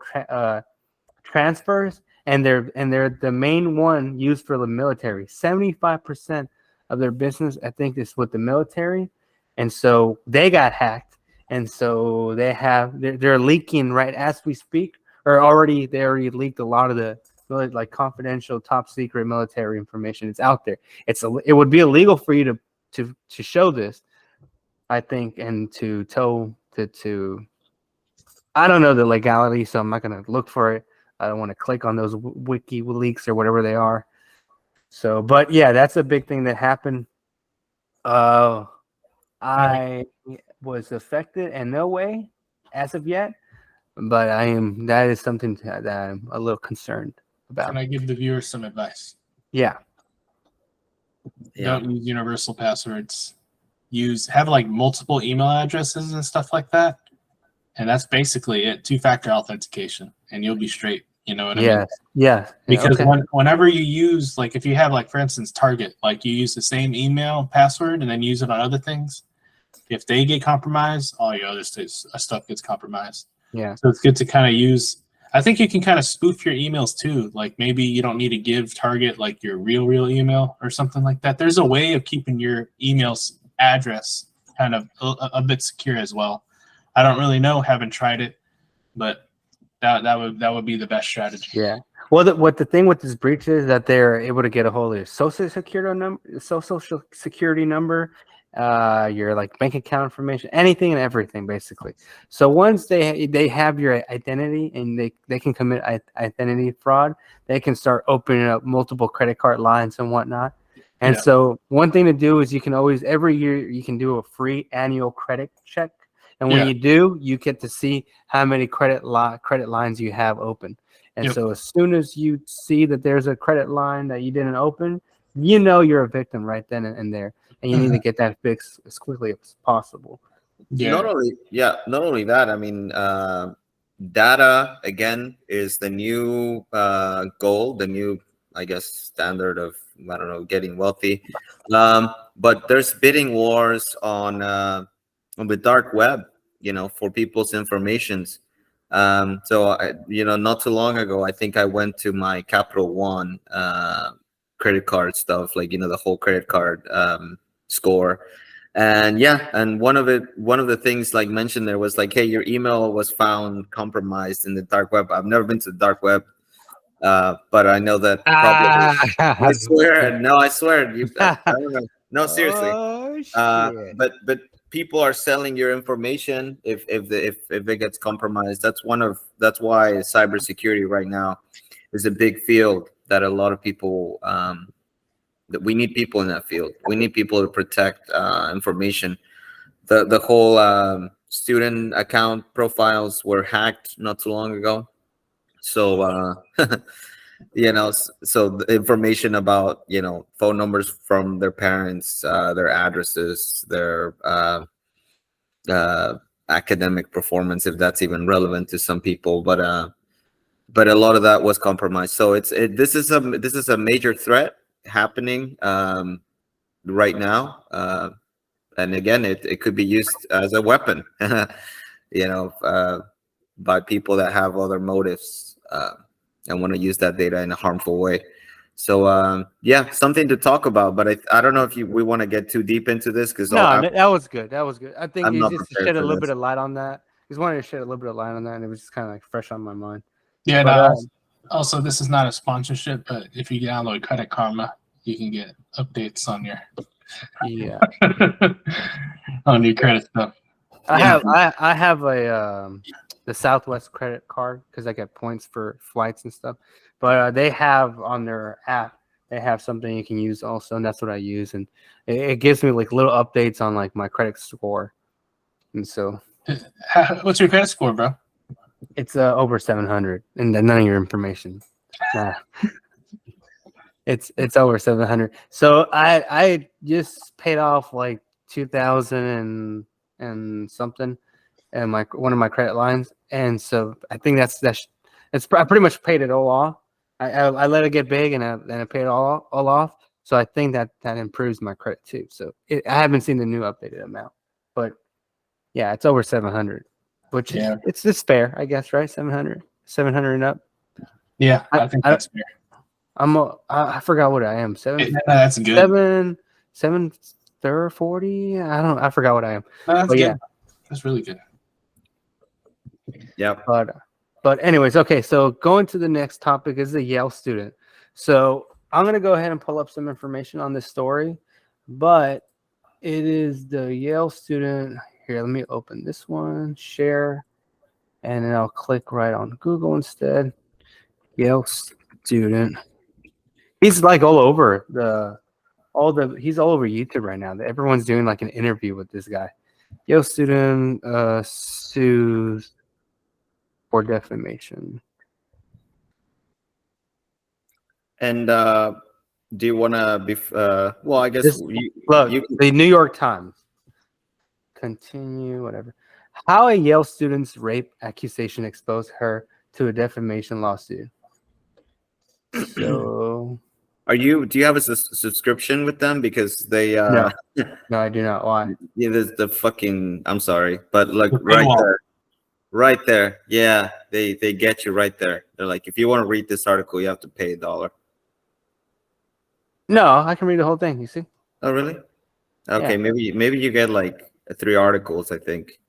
transfers, and they're the main one used for the military. 75% of their business, I think, is with the military, and so they got hacked, and so they're leaking right as we speak, or they already leaked a lot of the really like confidential, top secret military information. It's out there. It would be illegal for you to show this, I think, and to I don't know the legality, so I'm not gonna look for it. I don't want to click on those wiki leaks or whatever they are. So, but yeah, that's a big thing that happened. I was affected in no way as of yet, but that is something that I'm a little concerned about. Can I give the viewers some advice? Yeah. Don't use universal passwords. Have like multiple email addresses and stuff like that. And that's basically it. 2-factor authentication, and you'll be straight. You know what I mean? Yeah. Because okay. whenever you use, like, if you have, like, for instance, Target, like, you use the same email password and then use it on other things, if they get compromised, all your other stuff gets compromised. Yeah. So it's good to kind of use. I think you can kind of spoof your emails too. Like, maybe you don't need to give Target like your real email or something like that. There's a way of keeping your email's address kind of a bit secure as well. I don't really know, haven't tried it, but that would be the best strategy. Yeah. Well, the thing with this breach is that they're able to get a hold of your social security number, your like bank account information, anything and everything, basically. So once they have your identity and they can commit identity fraud, they can start opening up multiple credit card lines and whatnot. And so one thing to do is you can always every year you can do a free annual credit check. And when you do, you get to see how many credit lines you have open. And so as soon as you see that there's a credit line that you didn't open, you know you're a victim right then and there. And you need to get that fixed as quickly as possible. Yeah. Not only that, I mean, data, again, is the new goal, the new, I guess, standard of, I don't know, getting wealthy. But there's bidding wars on the dark web, for people's informations. So not too long ago, I think I went to my Capital One credit card stuff, like the whole credit card score, and one of the things like mentioned there was like, hey, your email was found compromised in the dark web. I've never been to the dark web, but I know that probably. I swear, I don't know. No, seriously. Oh, shit. But people are selling your information if it gets compromised. That's why cybersecurity right now is a big field that a lot of people that we need people in that field. We need people to protect information. The whole student account profiles were hacked not too long ago, so so the information about phone numbers from their parents, their addresses, their academic performance, if that's even relevant to some people, but a lot of that was compromised. So this is a major threat happening right now, and again, it could be used as a weapon, by people that have other motives and want to use that data in a harmful way. So yeah, something to talk about, but I don't know if we want to get too deep into this, because No, that was good. That was good. I think I'm it's not just to prepared shed a for little this. bit of light on that. Just wanted to shed a little bit of light on that, and it was just kind of like fresh on my mind. Yeah, But, no, also, this is not a sponsorship, but if you download Credit Karma, you can get updates on your Yeah, on your credit stuff. I Yeah. have a the Southwest credit card because I get points for flights and stuff. But they have on their app, they have something you can use also, and that's what I use, and it gives me like little updates on like my credit score, and so What's your credit score, bro? it's over 700, and then none of your information. Nah. It's over 700. So I just paid off like 2,000 and something, and one of my credit lines, and so I think I pretty much paid it all off. I let it get big, and I paid it all off. So I think that improves my credit too. So I haven't seen the new updated amount, but yeah, it's over 700, which Yeah. it's fair, I guess, right? 700 and up. Yeah, I think that's fair. I forgot what I am. That's good. 740. I forgot what I am. No, that's But good. yeah. That's really good. Yeah. But anyways, okay. So going to the next topic is the Yale student. So I'm gonna go ahead and pull up some information on this story, but it is the Yale student. Here, let me open this one, share, and then I'll click right on Google instead. Yale student. He's like all over he's all over YouTube right now. Everyone's doing like an interview with this guy. Yale student sues for defamation. And do you want to be? Well, I guess The New York Times. Continue, whatever. How a Yale student's rape accusation exposed her to a defamation lawsuit. So, do you have a subscription with them? Because they no, I do not. Why? yeah, there's the fucking, I'm sorry, but like The right there, yeah, they get you right there. They're like, if you want to read this article, you have to pay $1. No, I can read the whole thing. You see? Oh, really? Okay, Yeah. maybe you get like 3 articles, I think.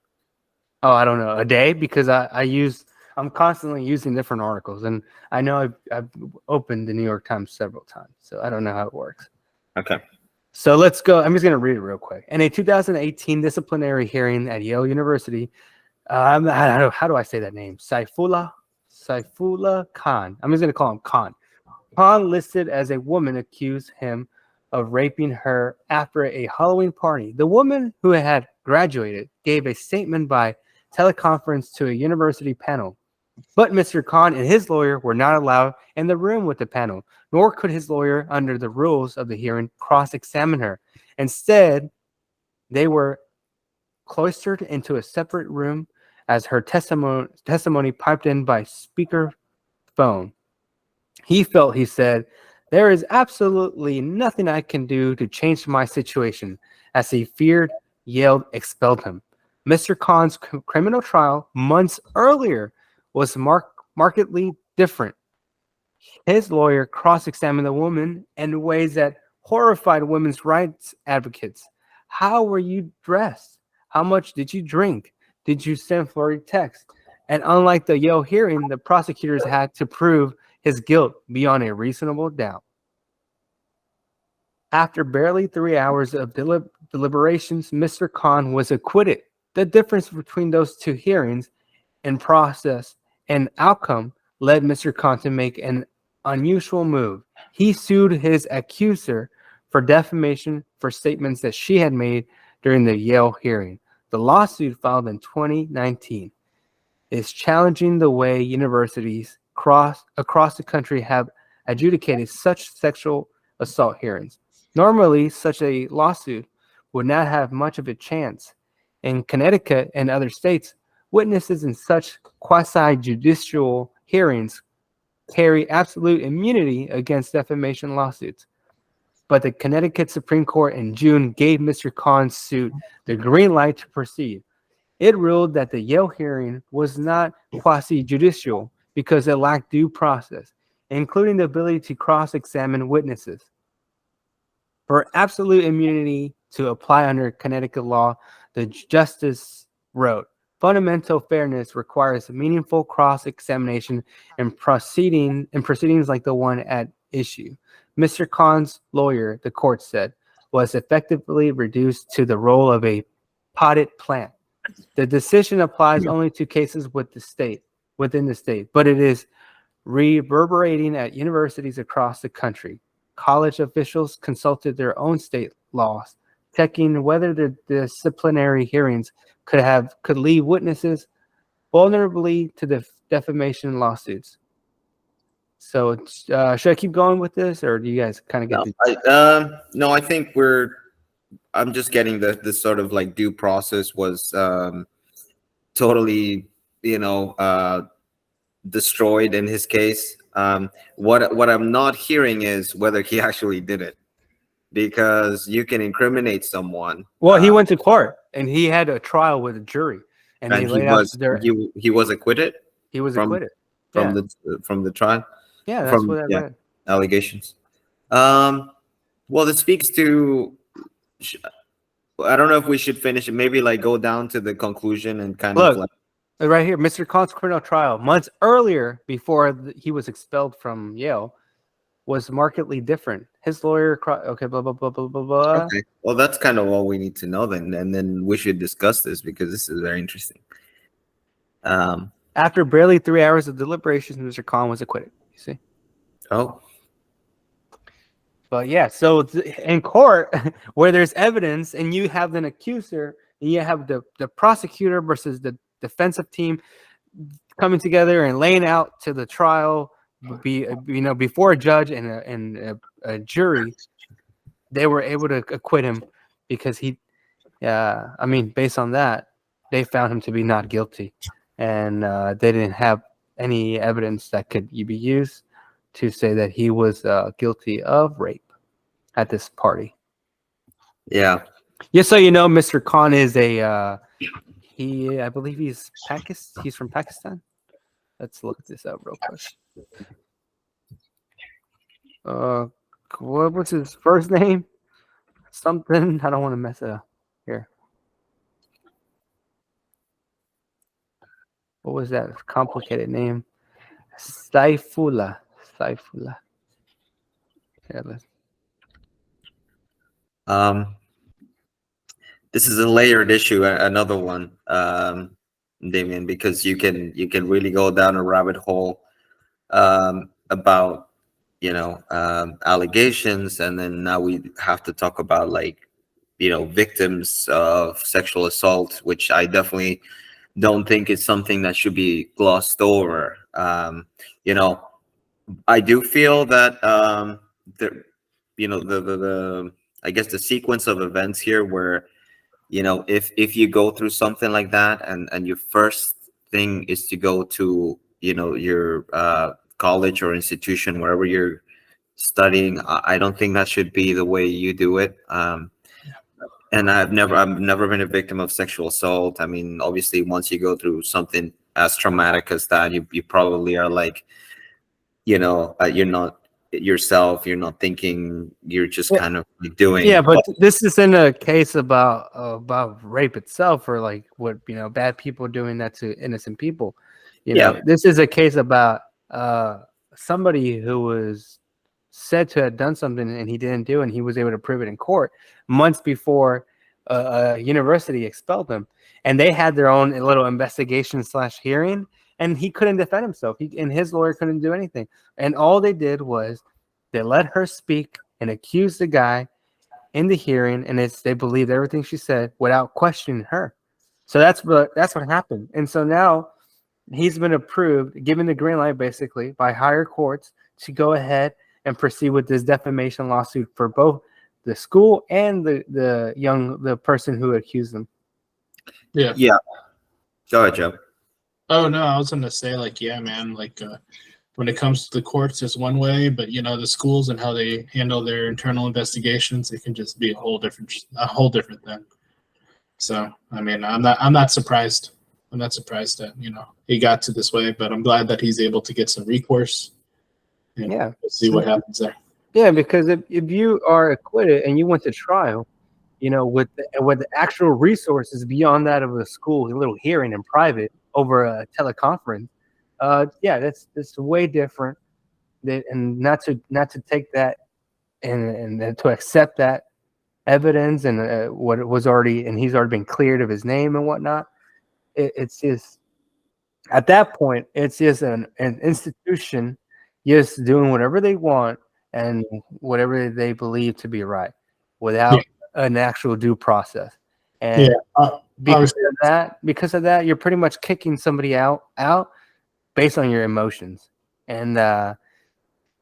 Oh, I don't know, a day, because I'm constantly using different articles, and I know I've opened the New York Times several times, so I don't know how it works. Okay. So let's go. I'm just going to read it real quick. In a 2018 disciplinary hearing at Yale University, how do I say that name? Saifullah Khan. I'm just going to call him Khan. Khan listed as a woman accused him of raping her after a Halloween party. The woman, who had graduated, gave a statement by teleconference to a university panel. But Mr. Khan and his lawyer were not allowed in the room with the panel, nor could his lawyer, under the rules of the hearing, cross-examine her. Instead, they were cloistered into a separate room as her testimony piped in by speaker phone. He said, there is absolutely nothing I can do to change my situation, as he feared Yale expelled him. Mr. Khan's criminal trial months earlier was markedly different. His lawyer cross-examined the woman in ways that horrified women's rights advocates. How were you dressed? How much did you drink? Did you send flirty texts? And unlike the Yale hearing, the prosecutors had to prove his guilt beyond a reasonable doubt. After barely 3 hours of deliberations, Mr. Khan was acquitted. The difference between those two hearings and process and outcome led Mr. Khan to make an unusual move. He sued his accuser for defamation for statements that she had made during the Yale hearing. The lawsuit, filed in 2019, is challenging the way universities across the country have adjudicated such sexual assault hearings. Normally, such a lawsuit would not have much of a chance. In Connecticut and other states, witnesses in such quasi-judicial hearings carry absolute immunity against defamation lawsuits. But the Connecticut Supreme Court in June gave Mr. Khan's suit the green light to proceed. It ruled that the Yale hearing was not quasi-judicial because it lacked due process, including the ability to cross-examine witnesses. For absolute immunity to apply under Connecticut law, the justice wrote, fundamental fairness requires meaningful cross-examination in proceedings like the one at issue. Mr. Khan's lawyer, the court said, was effectively reduced to the role of a potted plant. The decision applies only to cases within the state, but it is reverberating at universities across the country. College officials consulted their own state laws, checking whether the disciplinary hearings could leave witnesses vulnerably to the defamation lawsuits. So, should I keep going with this, or do you guys kind of get no, I think I'm just getting the sort of like due process was totally, destroyed in his case. What I'm not hearing is whether he actually did it, because you can incriminate someone. Well, he went to court and he had a trial with a jury, and they laid out he was acquitted. He was from, acquitted from the trial. Yeah, that's what I read. Allegations. Well, this speaks to. I don't know if we should finish it. Maybe like go down to the conclusion and kind of like. Right here, Mr. Khan's criminal trial months earlier, before he was expelled from Yale, was markedly different. His lawyer, okay, blah blah blah blah blah blah. Okay, well, that's kind of all we need to know then, and then we should discuss this because this is very interesting. After barely 3 hours of deliberations, Mr. Khan was acquitted. You see? Oh. But yeah, so in court, where there's evidence, and you have an accuser, and you have the prosecutor versus the defensive team coming together and laying out to the trial, before a judge and a jury, they were able to acquit him because based on that, they found him to be not guilty, and they didn't have any evidence that could be used to say that he was guilty of rape at this party. Yeah. Just so you know, Mr. Khan is I believe he's from Pakistan. Let's look this up real quick. What was his first name? Something. I don't want to mess it up. Here. What was that complicated name? Saifullah. Yeah, this is a layered issue, another one, Damien, because you can really go down a rabbit hole about allegations, and then now we have to talk about victims of sexual assault, which I definitely don't think is something that should be glossed over. I do feel that I guess the sequence of events here where if you go through something like that and your first thing is to go to your college or institution, wherever you're studying, I don't think that should be the way you do it. And I've never been a victim of sexual assault. I mean, obviously, once you go through something as traumatic as that, you probably are you're not yourself, you're not thinking, you're just kind of doing. Yeah, but this isn't a case about rape itself, or what bad people doing that to innocent people. This is a case about somebody who was said to have done something and he didn't do, and he was able to prove it in court months before university expelled him, and they had their own little investigation / hearing, and he couldn't defend himself. And his lawyer couldn't do anything. And all they did was they let her speak and accuse the guy in the hearing, and they believed everything she said without questioning her. So that's what happened. And so now he's been approved, given the green light basically by higher courts to go ahead and proceed with this defamation lawsuit for both the school and the person who accused them. Yeah. Yeah. Go ahead, Joe. Oh no, I was gonna say like, yeah, man, like when it comes to the courts, it's one way, but the schools and how they handle their internal investigations, it can just be a whole different thing. So I mean, I'm not surprised. I'm not surprised that he got to this way, but I'm glad that he's able to get some recourse. And Yeah. we'll see what happens there. Yeah, because if you are acquitted and you went to trial, with the actual resources beyond that of a school, a little hearing in private over a teleconference, that's way different. And not to take that and to accept that evidence and what it was already, and he's already been cleared of his name and whatnot. It's just at that point, it's just an institution just doing whatever they want and whatever they believe to be right without an actual due process. And because of that, you're pretty much kicking somebody out based on your emotions and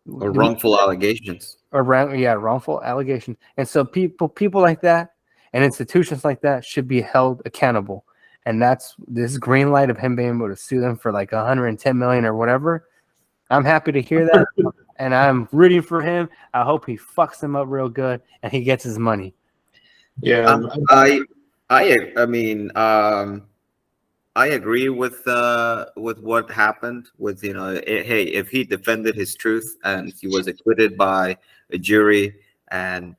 Or wrongful allegations. Wrongful allegations. And so people like that and institutions like that should be held accountable. And that's this green light of him being able to sue them for like 110 million or whatever. I'm happy to hear that, and I'm rooting for him. I hope he fucks him up real good and he gets his money. Yeah, I mean, I agree with what happened. With hey, if he defended his truth and he was acquitted by a jury, and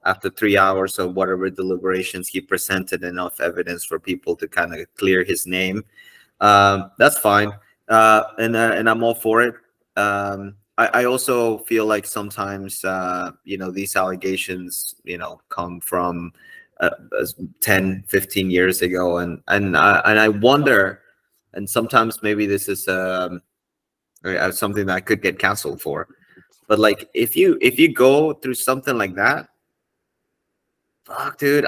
after 3 hours or whatever deliberations, he presented enough evidence for people to kind of clear his name, that's fine, and I'm all for it. I also feel like sometimes these allegations come from 10, 15 years ago, and I wonder, and sometimes maybe this is something that I could get canceled for, but like if you go through something like that, fuck, dude,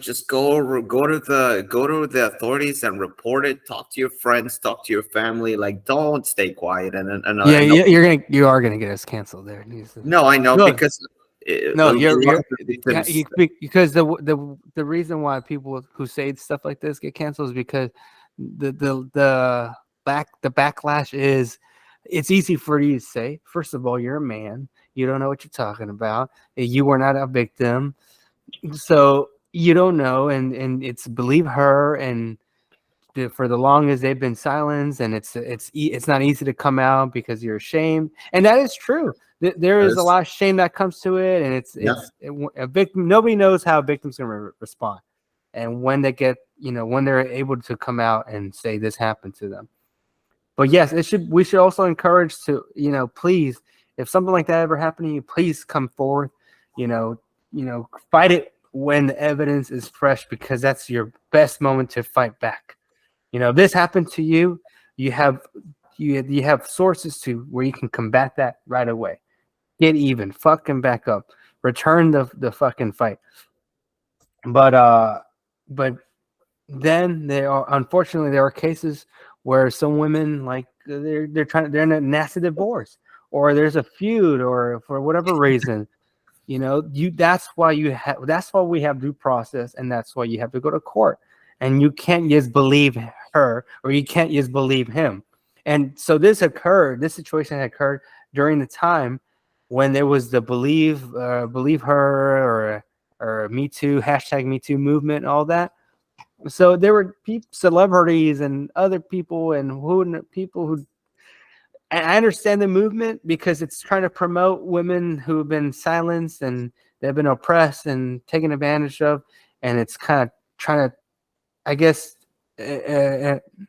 just go to the authorities and report it. Talk to your friends, talk to your family. Like, don't stay quiet. You are gonna get us canceled there. No, I know, because because the reason why people who say stuff like this get canceled is because the backlash is, it's easy for you to say. First of all, you're a man. You don't know what you're talking about. You were not a victim. So you don't know, and it's believe her, and for the longest they've been silenced, and it's not easy to come out because you're ashamed, and that is true. There is a lot of shame that comes to it, and it's a victim. Nobody knows how a victim's going to respond, and when they get when they're able to come out and say this happened to them. But yes, we should also encourage to please, if something like that ever happened to you, please come forward. Fight it when the evidence is fresh, because that's your best moment to fight back. If this happened to you, you have sources to where you can combat that right away. Get even, fucking back up, return the fucking fight. But then unfortunately there are cases where some women, like, they're in a nasty divorce, or there's a feud, or for whatever reason. That's why we have due process, and that's why you have to go to court, and you can't just believe her, or you can't just believe him. And so this situation had occurred during the time when there was the believe her or Me Too, #Me Too movement, and all that. So there were celebrities and other people who. And I understand the movement because it's trying to promote women who have been silenced and they've been oppressed and taken advantage of, and it's kind of trying to, I guess,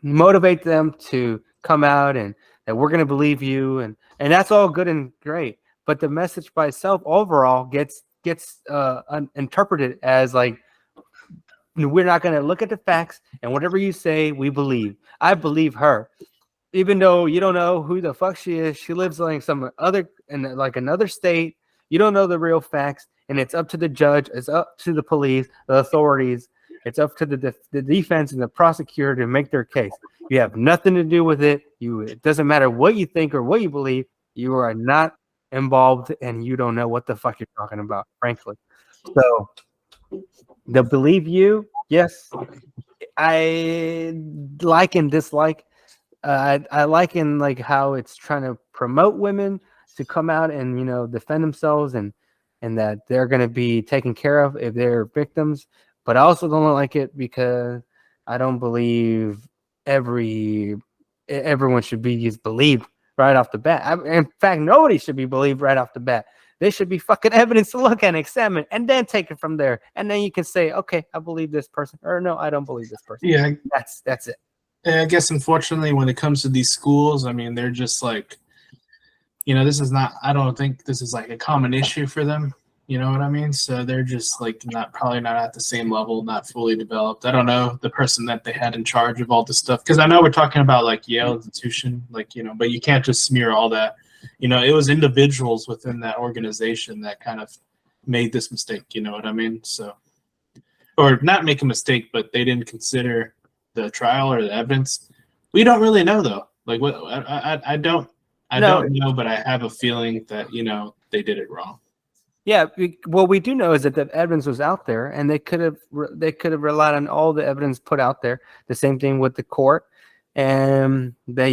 motivate them to come out and that we're going to believe you, and that's all good and great. But the message by itself overall gets interpreted as like we're not going to look at the facts, and whatever you say, we believe. I believe her, even though you don't know who the fuck she is. She lives like some other in like another state. You don't know the real facts, and it's up to the judge. It's up to the police, the authorities. It's up to the defense and the prosecutor to make their case. You have nothing to do with it. It doesn't matter what you think or what you believe. You are not involved, and you don't know what the fuck you're talking about, frankly. So they'll believe you. Yes, I like and dislike. I like in like how it's trying to promote women to come out and defend themselves and that they're going to be taken care of if they're victims. But I also don't like it because I don't believe everyone should be believed right off the bat. In fact, nobody should be believed right off the bat. There should be fucking evidence to look at and examine, and then take it from there. And then you can say, okay, I believe this person, or no, I don't believe this person. Yeah, That's it. and I guess unfortunately, when it comes to these schools, I mean, they're just like, this is not. I don't think this is like a common issue for them. You know what I mean? So they're just like probably not at the same level, not fully developed. I don't know the person that they had in charge of all this stuff, because I know we're talking about like Yale institution, like but you can't just smear all that. It was individuals within that organization that kind of made this mistake. You know what I mean? So, or not make a mistake, but they didn't consider the trial or the evidence. We don't really know though. Like what I don't know, but I have a feeling that they did it wrong. Yeah, what we do know is that the evidence was out there, and they could have relied on all the evidence put out there. The same thing with the court, and they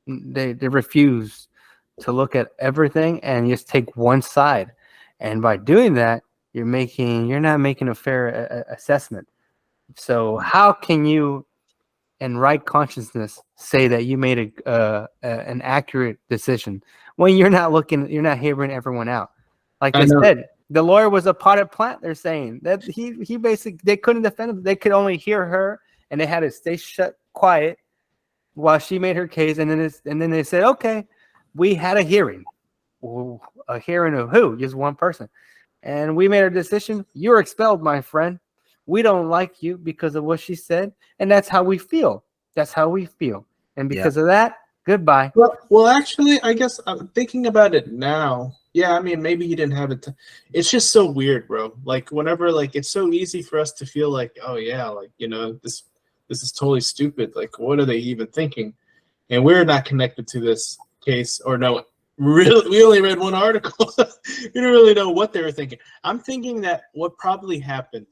refuse to look at everything and just take one side. And by doing that, you're not making a fair assessment. So how can you, in right consciousness, say that you made an accurate decision when you're not hearing everyone out? Like they said, the lawyer was a potted plant. They're saying that he basically, they couldn't defend him. They could only hear her, and they had to stay quiet while she made her case. And then they said, okay, we had a hearing. A hearing of who? Just one person. And we made our decision. You're expelled, my friend. We don't like you because of what she said, and that's how we feel. And because of that, goodbye. Well, actually, I guess I'm thinking about it now. Yeah, I mean, maybe you didn't have it. It's just so weird, bro. Like whenever, like, it's so easy for us to feel like, oh yeah, like this is totally stupid. Like, what are they even thinking? And we're not connected to this case, or no. Really, we only read one article. We don't really know what they were thinking. I'm thinking that what probably happened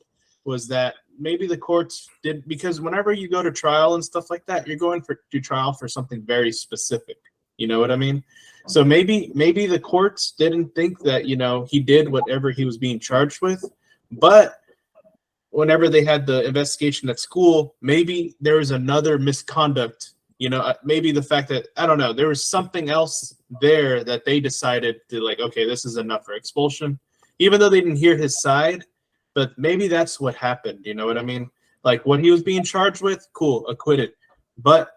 was that maybe the courts did, because whenever you go to trial and stuff like that, you're going to trial for something very specific. You know what I mean? So maybe the courts didn't think that, he did whatever he was being charged with, but whenever they had the investigation at school, maybe there was another misconduct. Maybe the fact that, I don't know, there was something else there that they decided to, like, okay, this is enough for expulsion, even though they didn't hear his side. But maybe that's what happened. You know what I mean? Like what he was being charged with, cool, acquitted. But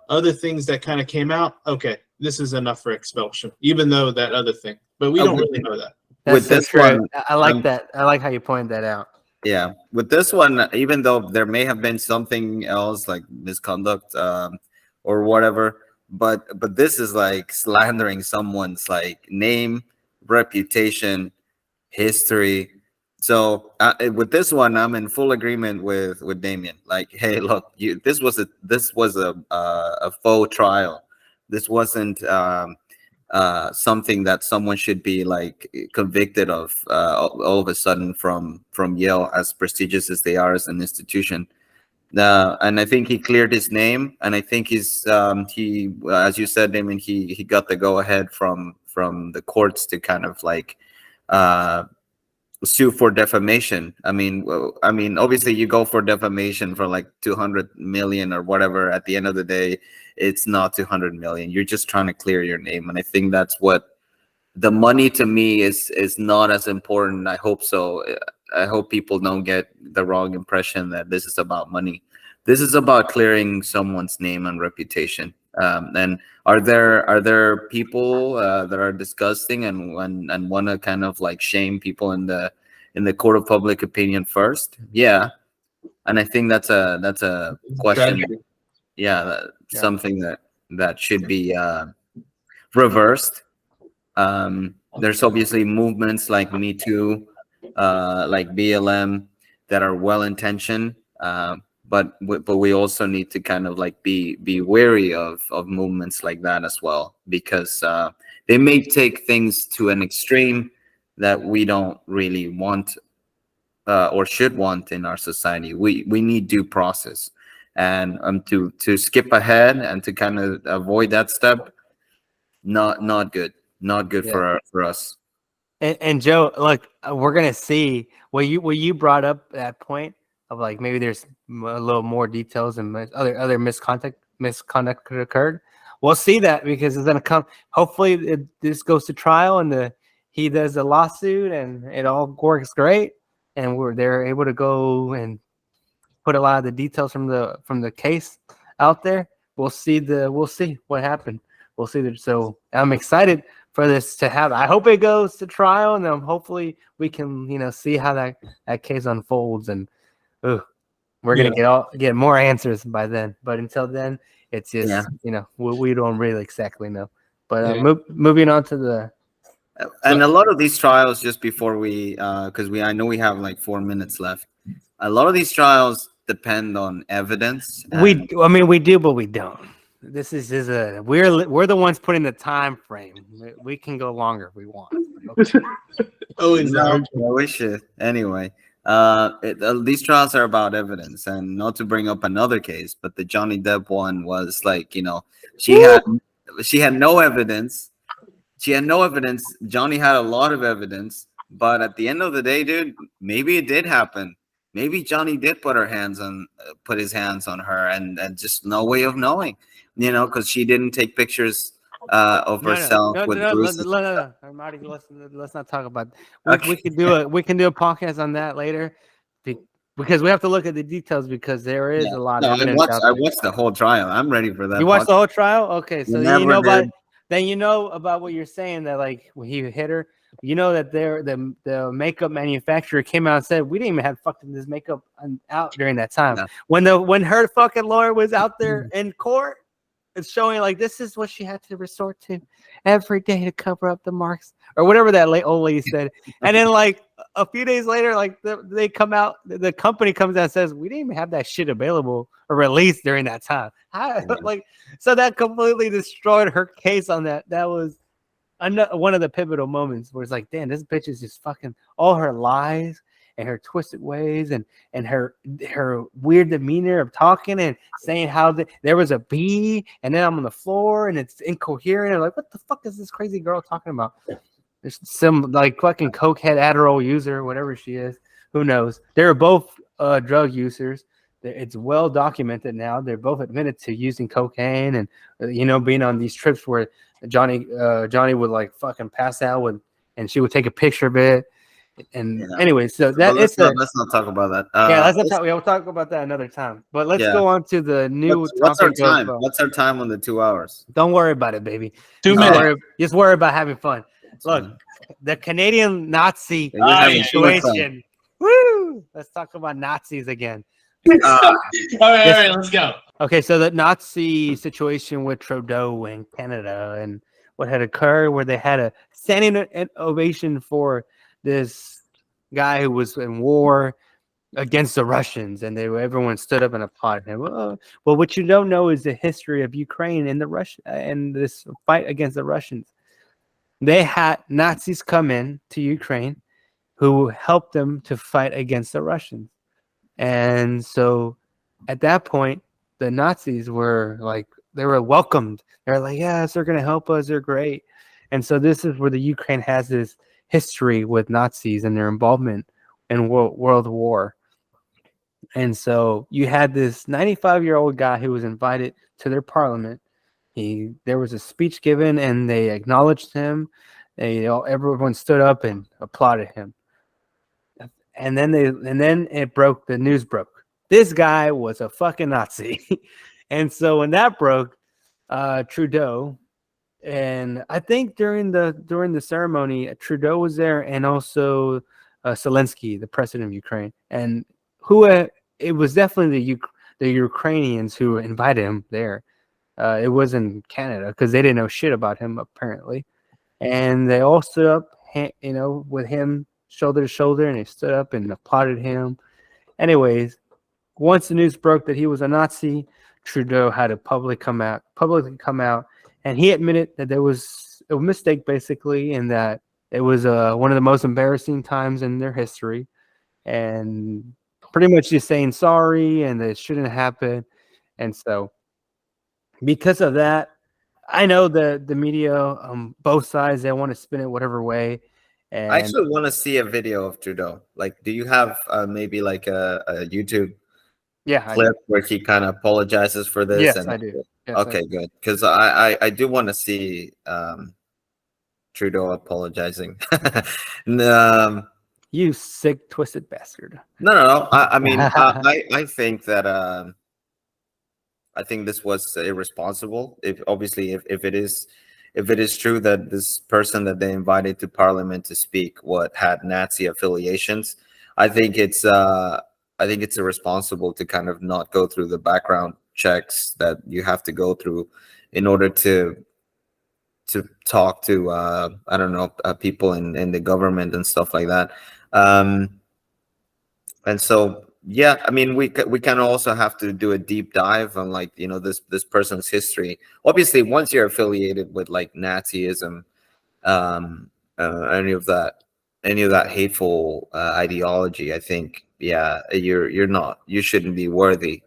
other things that kind of came out, okay, this is enough for expulsion, even though that other thing. But we don't really know that. With this one, I like that. I like how you pointed that out. Yeah, with this one, even though there may have been something else like misconduct or whatever, but this is like slandering someone's like name, reputation, history. So with this one, I'm in full agreement with Damien. Like, hey, look, this was a faux trial. This wasn't something that someone should be like convicted of all of a sudden from Yale, as prestigious as they are as an institution. And I think he cleared his name, and I think he's as you said, Damien, he got the go ahead from the courts to kind of like sue for defamation. I mean, obviously you go for defamation for like 200 million or whatever. At the end of the day, it's not 200 million. You're just trying to clear your name. And I think that's what the money to me is not as important. I hope so. I hope people don't get the wrong impression that this is about money. This is about clearing someone's name and reputation. And are there people that are disgusting and want to kind of like shame people in the in the court of public opinion first? Yeah, and I think that's a question. Tragedy. Yeah. Something that should be reversed. There's obviously movements like Me Too, like BLM, that are well intentioned, but we also need to kind of like be wary of movements like that as well, because they may take things to an extreme that we don't really want or should want in our society. We need due process, and to skip ahead and to kind of avoid that step, not good, not good Yeah. for us. And Joe, look, we're gonna see what you brought up that point of like maybe there's a little more details and other misconduct could occurred. We'll see that because it's gonna come. Hopefully, this goes to trial and he does a lawsuit and it all works great, and they're able to go and put a lot of the details from the case out there. We'll see what happened. We'll see. So I'm excited for this to happen. I hope it goes to trial, and then hopefully we can see how that case unfolds. And we're gonna get more answers by then. But until then, it's just we don't really exactly know. But moving on to the. And a lot of these trials, just before we, because I know we have like 4 minutes left. A lot of these trials depend on evidence. We do, but we don't. This is we're the ones putting the time frame. We can go longer if we want. Okay. We should anyway. These trials are about evidence, and not to bring up another case, but the Johnny Depp one was like, she had no evidence. She had no evidence. Johnny had a lot of evidence, but at the end of the day, dude, maybe it did happen. Maybe Johnny did put his hands on her, and just no way of knowing, because she didn't take pictures of herself with bruises. No. Marty, let's not talk about that. We can do a podcast on that later, because we have to look at the details, because there is a lot of evidence out there. I watched the whole trial. I'm ready for that. You watched the whole trial? Okay, so then you know about what you're saying, that like when he hit her, that the makeup manufacturer came out and said we didn't even have fucking this makeup out during that time. No. When her fucking lawyer was out there in court, it's showing like this is what she had to resort to every day to cover up the marks or whatever that old lady said. And then like a few days later, like they come out, the company comes out and says we didn't even have that shit available or released during that time. So that completely destroyed her case on that. That was one of the pivotal moments where it's like, damn, this bitch is just fucking all her lies and her twisted ways and her weird demeanor of talking and saying how there was a bee and then I'm on the floor and it's incoherent. I'm like, what the fuck is this crazy girl talking about? There's some like fucking cokehead Adderall user, whatever she is. Who knows? They're both drug users. It's well documented now. They're both admitted to using cocaine and being on these trips where Johnny would like fucking pass out and she would take a picture of it. And anyway, so let's not talk about that. Let's not talk. We'll talk about that another time. But let's go on to the new. What's our time? What's our time on the 2 hours? Don't worry about it, baby. 2 minutes. Just worry about having fun. Look, the Canadian Nazi situation. Woo! Let's talk about Nazis again. All right, let's go. Okay, so the Nazi situation with Trudeau in Canada and what had occurred, where they had a standing ovation for this guy who was in war against the Russians, and everyone stood up and applauded him. Well, what you don't know is the history of Ukraine and and this fight against the Russians. They had Nazis come in to Ukraine who helped them to fight against the Russians. And so at that point, the Nazis were like, they were welcomed. They're like, yes, they're going to help us. They're great. And so this is where the Ukraine has this history with Nazis and their involvement in World War. And so you had this 95-year-old guy who was invited to their parliament. There was a speech given and they acknowledged him. Everyone stood up and applauded him. And then the news broke. This guy was a fucking Nazi. And so when that broke, Trudeau, and I think during the ceremony, Trudeau was there, and also Zelensky, the president of Ukraine, and who it was definitely the Ukrainians who invited him there. It wasn't Canada because they didn't know shit about him apparently, and they all stood up, with him shoulder to shoulder, and they stood up and applauded him. Anyways, once the news broke that he was a Nazi, Trudeau had to publicly come out, and he admitted that there was a mistake basically, and that it was one of the most embarrassing times in their history, and pretty much just saying sorry and that it shouldn't happen. And so, because of that, I know the media, both sides, they want to spin it whatever way. And I actually want to see a video of Trudeau. Like, do you have maybe like a YouTube yeah, clip where he kind of apologizes for this? yes, And I do. Yes, I okay, do. good, because I do want to see Trudeau apologizing. um, You sick, twisted bastard. no. I mean, I think that I think this was irresponsible. If it is true that this person that they invited to Parliament to speak had Nazi affiliations, I think it's irresponsible to kind of not go through the background checks that you have to go through in order to talk to I don't know, people in the government and stuff like that. And so, yeah, I mean, we can also have to do a deep dive on, like, this person's history. Obviously, once you're affiliated with like Nazism, any of that hateful ideology, I think, yeah, you shouldn't be worthy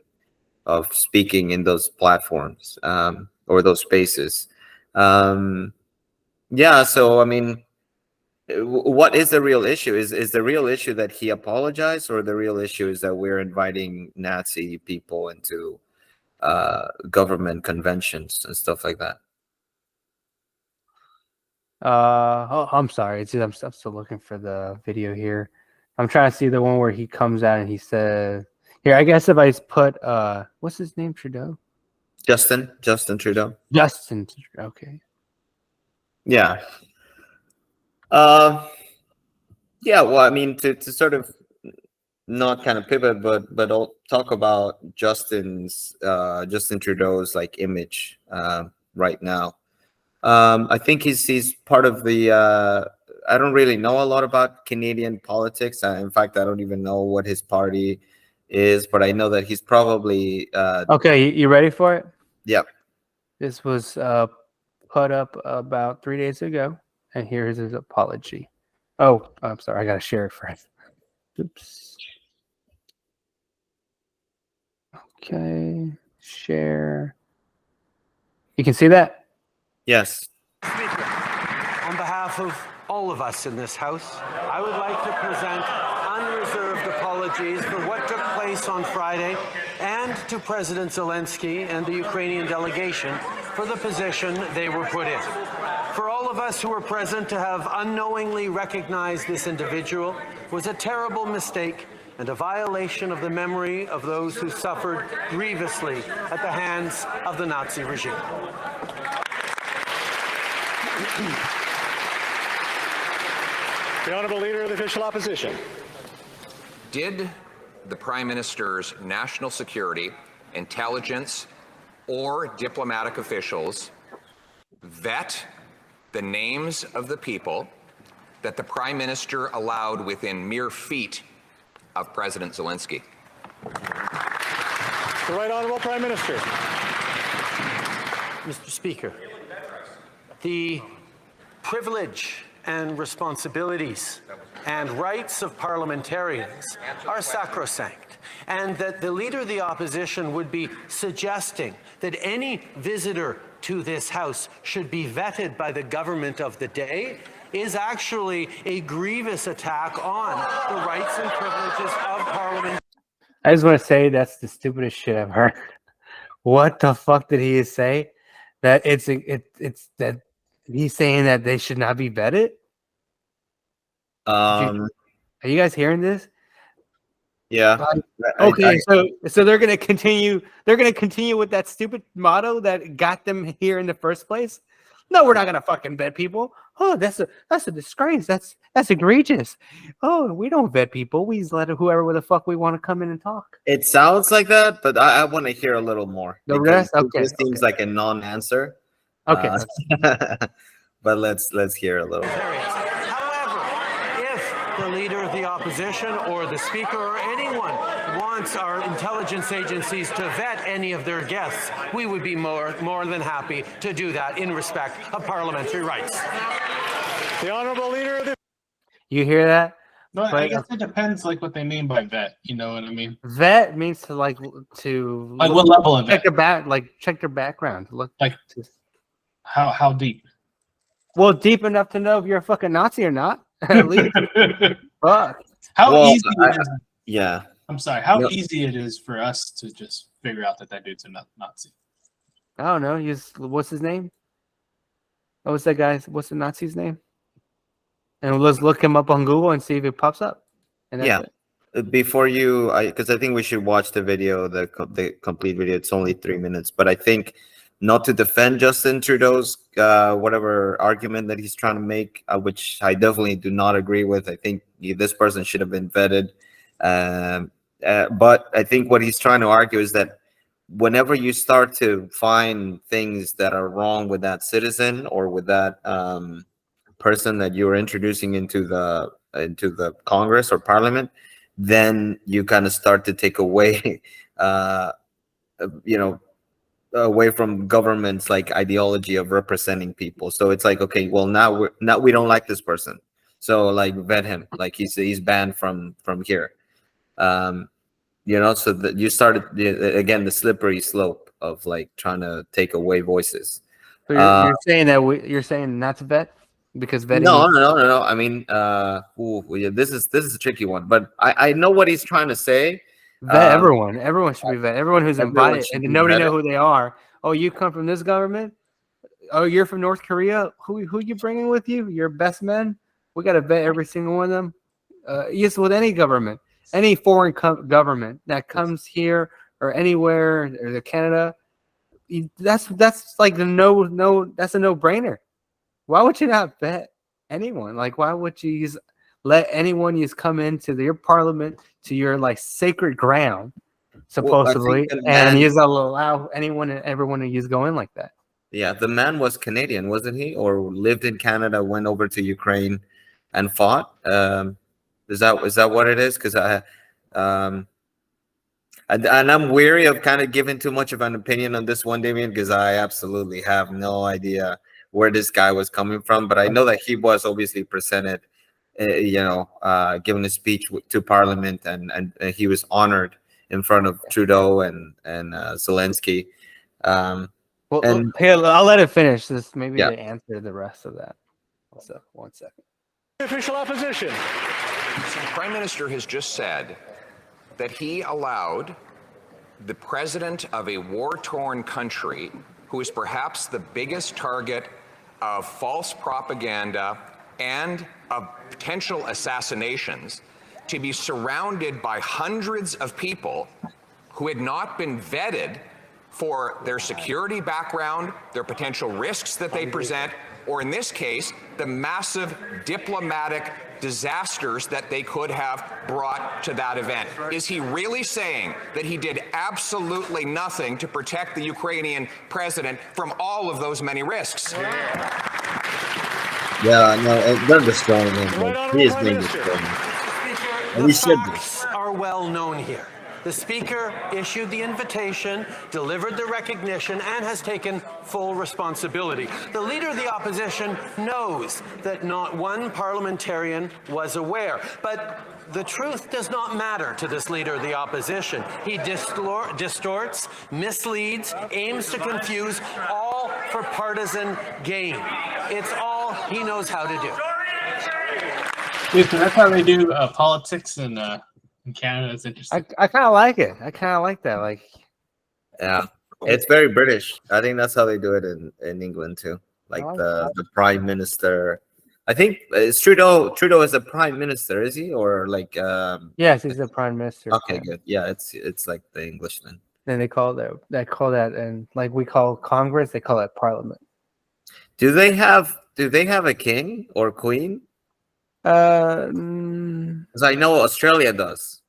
of speaking in those platforms, or those spaces. Yeah, so I mean, what is the real issue? Is the real issue that he apologized, or the real issue is that we're inviting Nazi people into government conventions and stuff like that? I'm sorry. I'm still looking for the video here. I'm trying to see the one where he comes out and he says, "Here, I guess if I put what's his name, Trudeau? Justin Trudeau. Justin. Okay. Yeah. Yeah. Well, I mean, to sort of not kind of pivot, but I'll talk about Justin Trudeau's like image right now. I think he's part of the. I don't really know a lot about Canadian politics. In fact, I don't even know what his party is, but I know that he's probably. Okay, you ready for it? Yep. This was put up about 3 days ago, and here's his apology. Oh, I'm sorry. I gotta share it first. Oops. Okay, share. You can see that? Yes. Speaker, on behalf of all of us in this House, I would like to present unreserved apologies for what took place on Friday, and to President Zelensky and the Ukrainian delegation for the position they were put in. For all of us who were present to have unknowingly recognized this individual was a terrible mistake and a violation of the memory of those who suffered grievously at the hands of the Nazi regime. The Honourable Leader of the Official Opposition. Did the Prime Minister's national security, intelligence, or diplomatic officials vet the names of the people that the Prime Minister allowed within mere feet of President Zelensky? The Right Honourable Prime Minister. Mr. Speaker, the privilege and responsibilities and rights of parliamentarians are sacrosanct, and that the Leader of the Opposition would be suggesting that any visitor to this House should be vetted by the government of the day is actually a grievous attack on the rights and privileges of Parliament. I just want to say that's the stupidest shit I've heard. What the fuck did he say? That it's that he's saying that they should not be vetted? Are you guys hearing this? Yeah. Okay, so they're gonna continue. They're gonna continue with that stupid motto that got them here in the first place. No, we're not gonna fucking vet people. Oh, that's a disgrace. That's egregious. Oh, we don't vet people. We just let whoever the fuck we want to come in and talk. It sounds like that, but I want to hear a little more. The because rest? Okay, this seems like a non-answer. Okay. But let's hear a little. However, if the leader of the opposition or the speaker or anyone wants our intelligence agencies to vet any of their guests, we would be more than happy to do that in respect of parliamentary rights. The honorable leader of the You hear that? No, I But- guess it depends, like what they mean by vet. You know what I mean? Vet means to like to Like what level of check vet? check their background. Look Like- to, How deep? well, deep enough to know if you're a fucking Nazi or not. At least, fuck. How Well, easy it is. Yeah. I'm sorry. How Yep. easy it is for us to just figure out that dude's a Nazi. I don't know. What's his name? Oh, what's that guy's? What's the Nazi's name? And let's look him up on Google and see if it pops up. And that's Yeah. it. Before you, because I think we should watch the video, the complete video. It's only 3 minutes, but I think not to defend Justin Trudeau's whatever argument that he's trying to make, which I definitely do not agree with. I think this person should have been vetted. But I think what he's trying to argue is that whenever you start to find things that are wrong with that citizen or with that person that you're introducing into the Congress or Parliament, then you kind of start to take away, away from government's like ideology of representing people. So it's like, okay, well now we don't like this person, so like vet him, like he's banned from here. So that you started again the slippery slope of like trying to take away voices. So you're saying that you're saying not to vet because vetting. No. I mean, yeah, this is a tricky one, but I know what he's trying to say. Vet everyone. Everyone should be vetted. Everyone who's Everyone invited, should and be nobody know vetted. who they are. Oh, you come from this government. Oh, you're from North Korea. Who you bringing with you? Your best men. We got to vet every single one of them. Yes, with any government, any foreign government that comes here or anywhere or the Canada, that's like that's a no-brainer. Why would you not vet anyone? Like, why would you let anyone just come into your parliament, to your like sacred ground, supposedly, and you just allow anyone and everyone to just go in like that? Yeah, the man was Canadian, wasn't he? Or lived in Canada, went over to Ukraine and fought. Is that what it is? Because and I'm weary of kind of giving too much of an opinion on this one, Damien, because I absolutely have no idea where this guy was coming from. But I know that he was obviously presented, given a speech to Parliament, and he was honored in front of Trudeau and Zelensky. Well, and- here, I'll let it finish. This maybe Yeah. to answer the rest of that. So, 1 second. official opposition. The Prime Minister has just said that he allowed the president of a war-torn country, who is perhaps the biggest target of false propaganda and of potential assassinations, to be surrounded by hundreds of people who had not been vetted for their security background, their potential risks that they present, or in this case, the massive diplomatic disasters that they could have brought to that event. Is he really saying that he did absolutely nothing to protect the Ukrainian president from all of those many risks? Yeah, no, they're destroying him. Right, Like, he is Honorable being Prime destroyed. The We should be. facts are well known here. The Speaker issued the invitation, delivered the recognition, and has taken full responsibility. The Leader of the Opposition knows that not one parliamentarian was aware, but the truth does not matter to this Leader of the Opposition. He distorts, misleads, aims to confuse, all for partisan gain. It's all he knows how to do. Dude, so that's how they do politics in Canada. It's interesting. I kind of like it. I kind of like that. Like, Yeah, it's very British. I think that's how they do it in England too. Like Oh, the prime minister. I think it's Trudeau. Trudeau is the prime minister, is he? Or like yes, he's the prime minister. okay, good. Yeah, it's like the Englishman. Then they call that and like we call Congress, they call it Parliament. Do they have a king or queen? Because I know Australia does.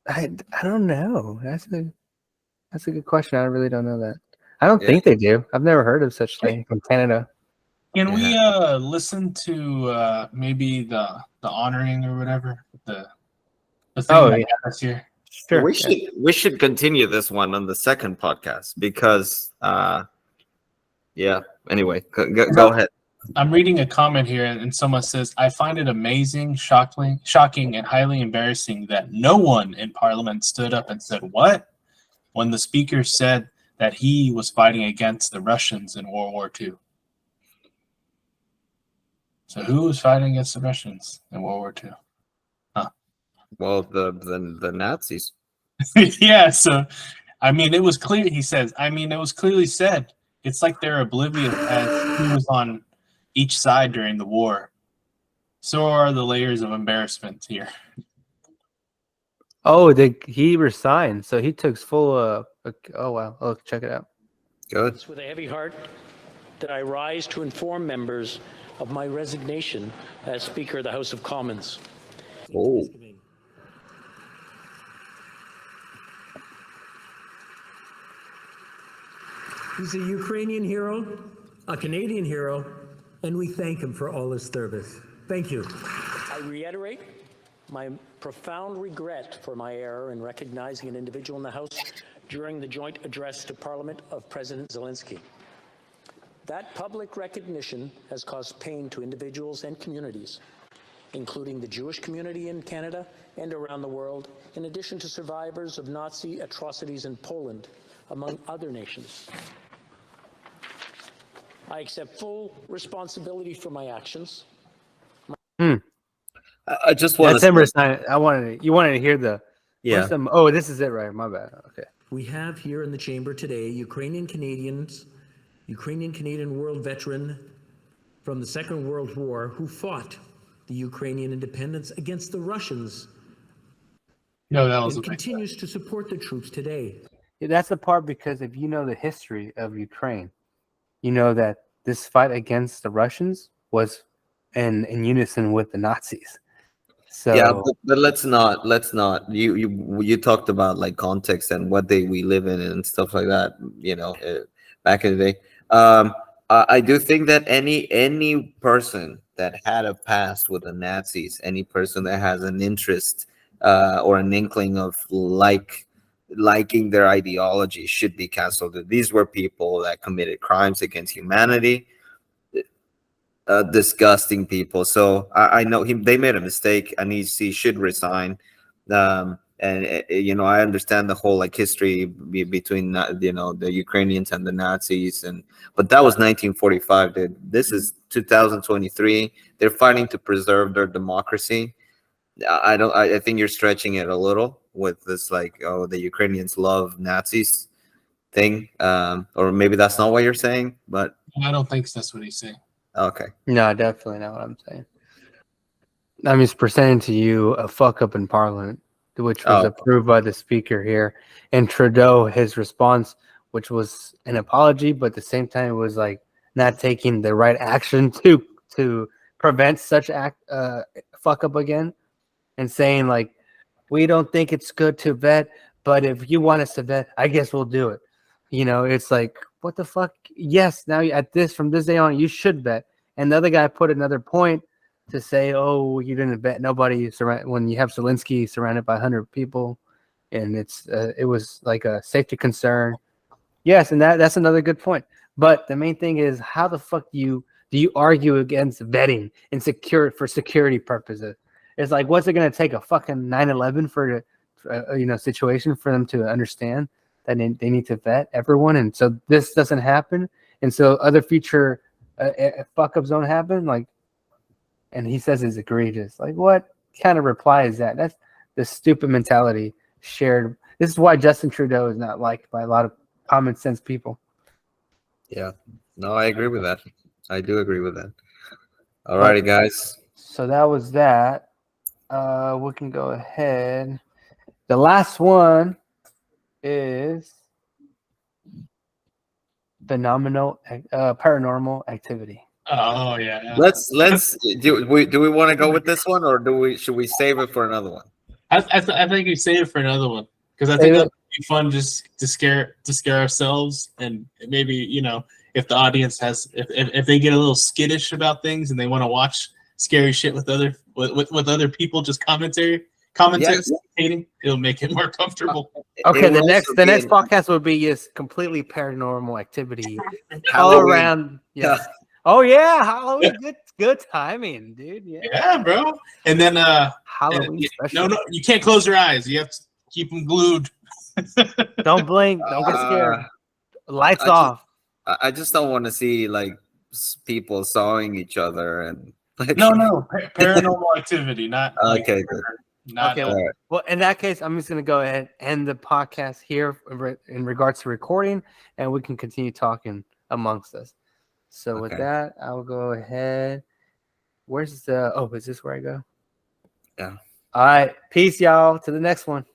I don't know. That's a good question. I really don't know that. I don't Yeah. think they do. I've never heard of such thing from Canada. Can we listen to maybe the honoring or whatever the thing Oh, that yeah. got us here? Sure. We should continue this one on the second podcast because yeah. Anyway, go ahead. I'm reading a comment here, and someone says, "I find it amazing, shocking, and highly embarrassing that no one in Parliament stood up and said what when the Speaker said that he was fighting against the Russians in World War II." So who was fighting against the Russians in World War II? Well, the Nazis. Yeah, so I mean, it was clear. He says, I mean, it was clearly said. It's like they're oblivious as he was on each side during the war. So are the layers of embarrassment here. Oh, he resigned, so he took full. Oh wow! Oh, check it out. Good. It's with a heavy heart that I rise to inform members of my resignation as Speaker of the House of Commons. Oh. He's a Ukrainian hero, a Canadian hero, and we thank him for all his service. Thank you. I reiterate my profound regret for my error in recognizing an individual in the House during the joint address to Parliament of President Zelensky. That public recognition has caused pain to individuals and communities, including the Jewish community in Canada and around the world, in addition to survivors of Nazi atrocities in Poland, among other nations. I accept full responsibility for my actions. I just want That's him resigning. You wanted to hear the. Yeah. Oh, this is it, right? My bad. Okay. We have here in the chamber today Ukrainian Canadian world veteran from the Second World War who fought the Ukrainian independence against the Russians No, that was and continues to support the troops today. Yeah, that's the part because if you know the history of Ukraine, you know that this fight against the Russians was in unison with the Nazis. So yeah, but let's not. You talked about like context and what day we live in and stuff like that. You know, back in the day. I do think that any person that had a past with the Nazis, any person that has an interest or an inkling of liking their ideology should be canceled. These were people that committed crimes against humanity, disgusting people. So I know they made a mistake, and he should resign. And you know, I understand the whole like history between the Ukrainians and the Nazis, but that was 1945. Dude. This is 2023. They're fighting to preserve their democracy. I think you're stretching it a little with this like, oh, the Ukrainians love Nazis thing, or maybe that's not what you're saying, but I don't think that's what he's saying. okay. no, definitely not what I'm saying. I'm just presenting to you a fuck up in Parliament, which was approved by the Speaker here, and Trudeau, his response, which was an apology, but at the same time it was like not taking the right action to prevent such fuck up again, and saying like, we don't think it's good to vet, but if you want us to vet, I guess we'll do it. You know, it's like, what the fuck? Yes, now from this day on, you should vet. And the other guy put another point to say, oh, you didn't vet nobody when you have Zelensky surrounded by 100 people, and it was like a safety concern. Yes, and that's another good point. But the main thing is, how the fuck do you argue against vetting and for security purposes? It's like, what's it going to take, a fucking 9/11 for the situation for them to understand that they need to vet everyone, and so this doesn't happen, and so other future fuck ups don't happen. Like, and he says it's egregious. Like, what kind of reply is that? That's the stupid mentality shared. This is why Justin Trudeau is not liked by a lot of common sense people. Yeah, no, I agree with that. I do agree with that. Alrighty, guys. So that was that. We can go ahead. The last one is paranormal activity. Oh yeah. Let's do we want to go with this one, or should we save it for another one? I think we save it for another one because I think that would be fun just to scare ourselves, and maybe, you know, if the audience has if they get a little skittish about things and they want to watch scary shit with other people just commentating, it'll make it more comfortable. Okay, It the will next also be podcast will be just completely paranormal activity all Halloween. around. Yes. Oh yeah, Halloween. Good timing, dude. Yeah. Yeah, bro. And then Halloween special. no, you can't close your eyes. You have to keep them glued. Don't blink. Don't get scared. Lights I off. I just don't want to see like people sawing each other and like. No, paranormal activity, not Okay, good. Not Okay. Well, in that case, I'm just gonna go ahead and end the podcast here in regards to recording, and we can continue talking amongst us. So with Okay. that, I'll go ahead. Where's the? Oh, is this where I go? Yeah. All right. Peace, y'all. To the next one.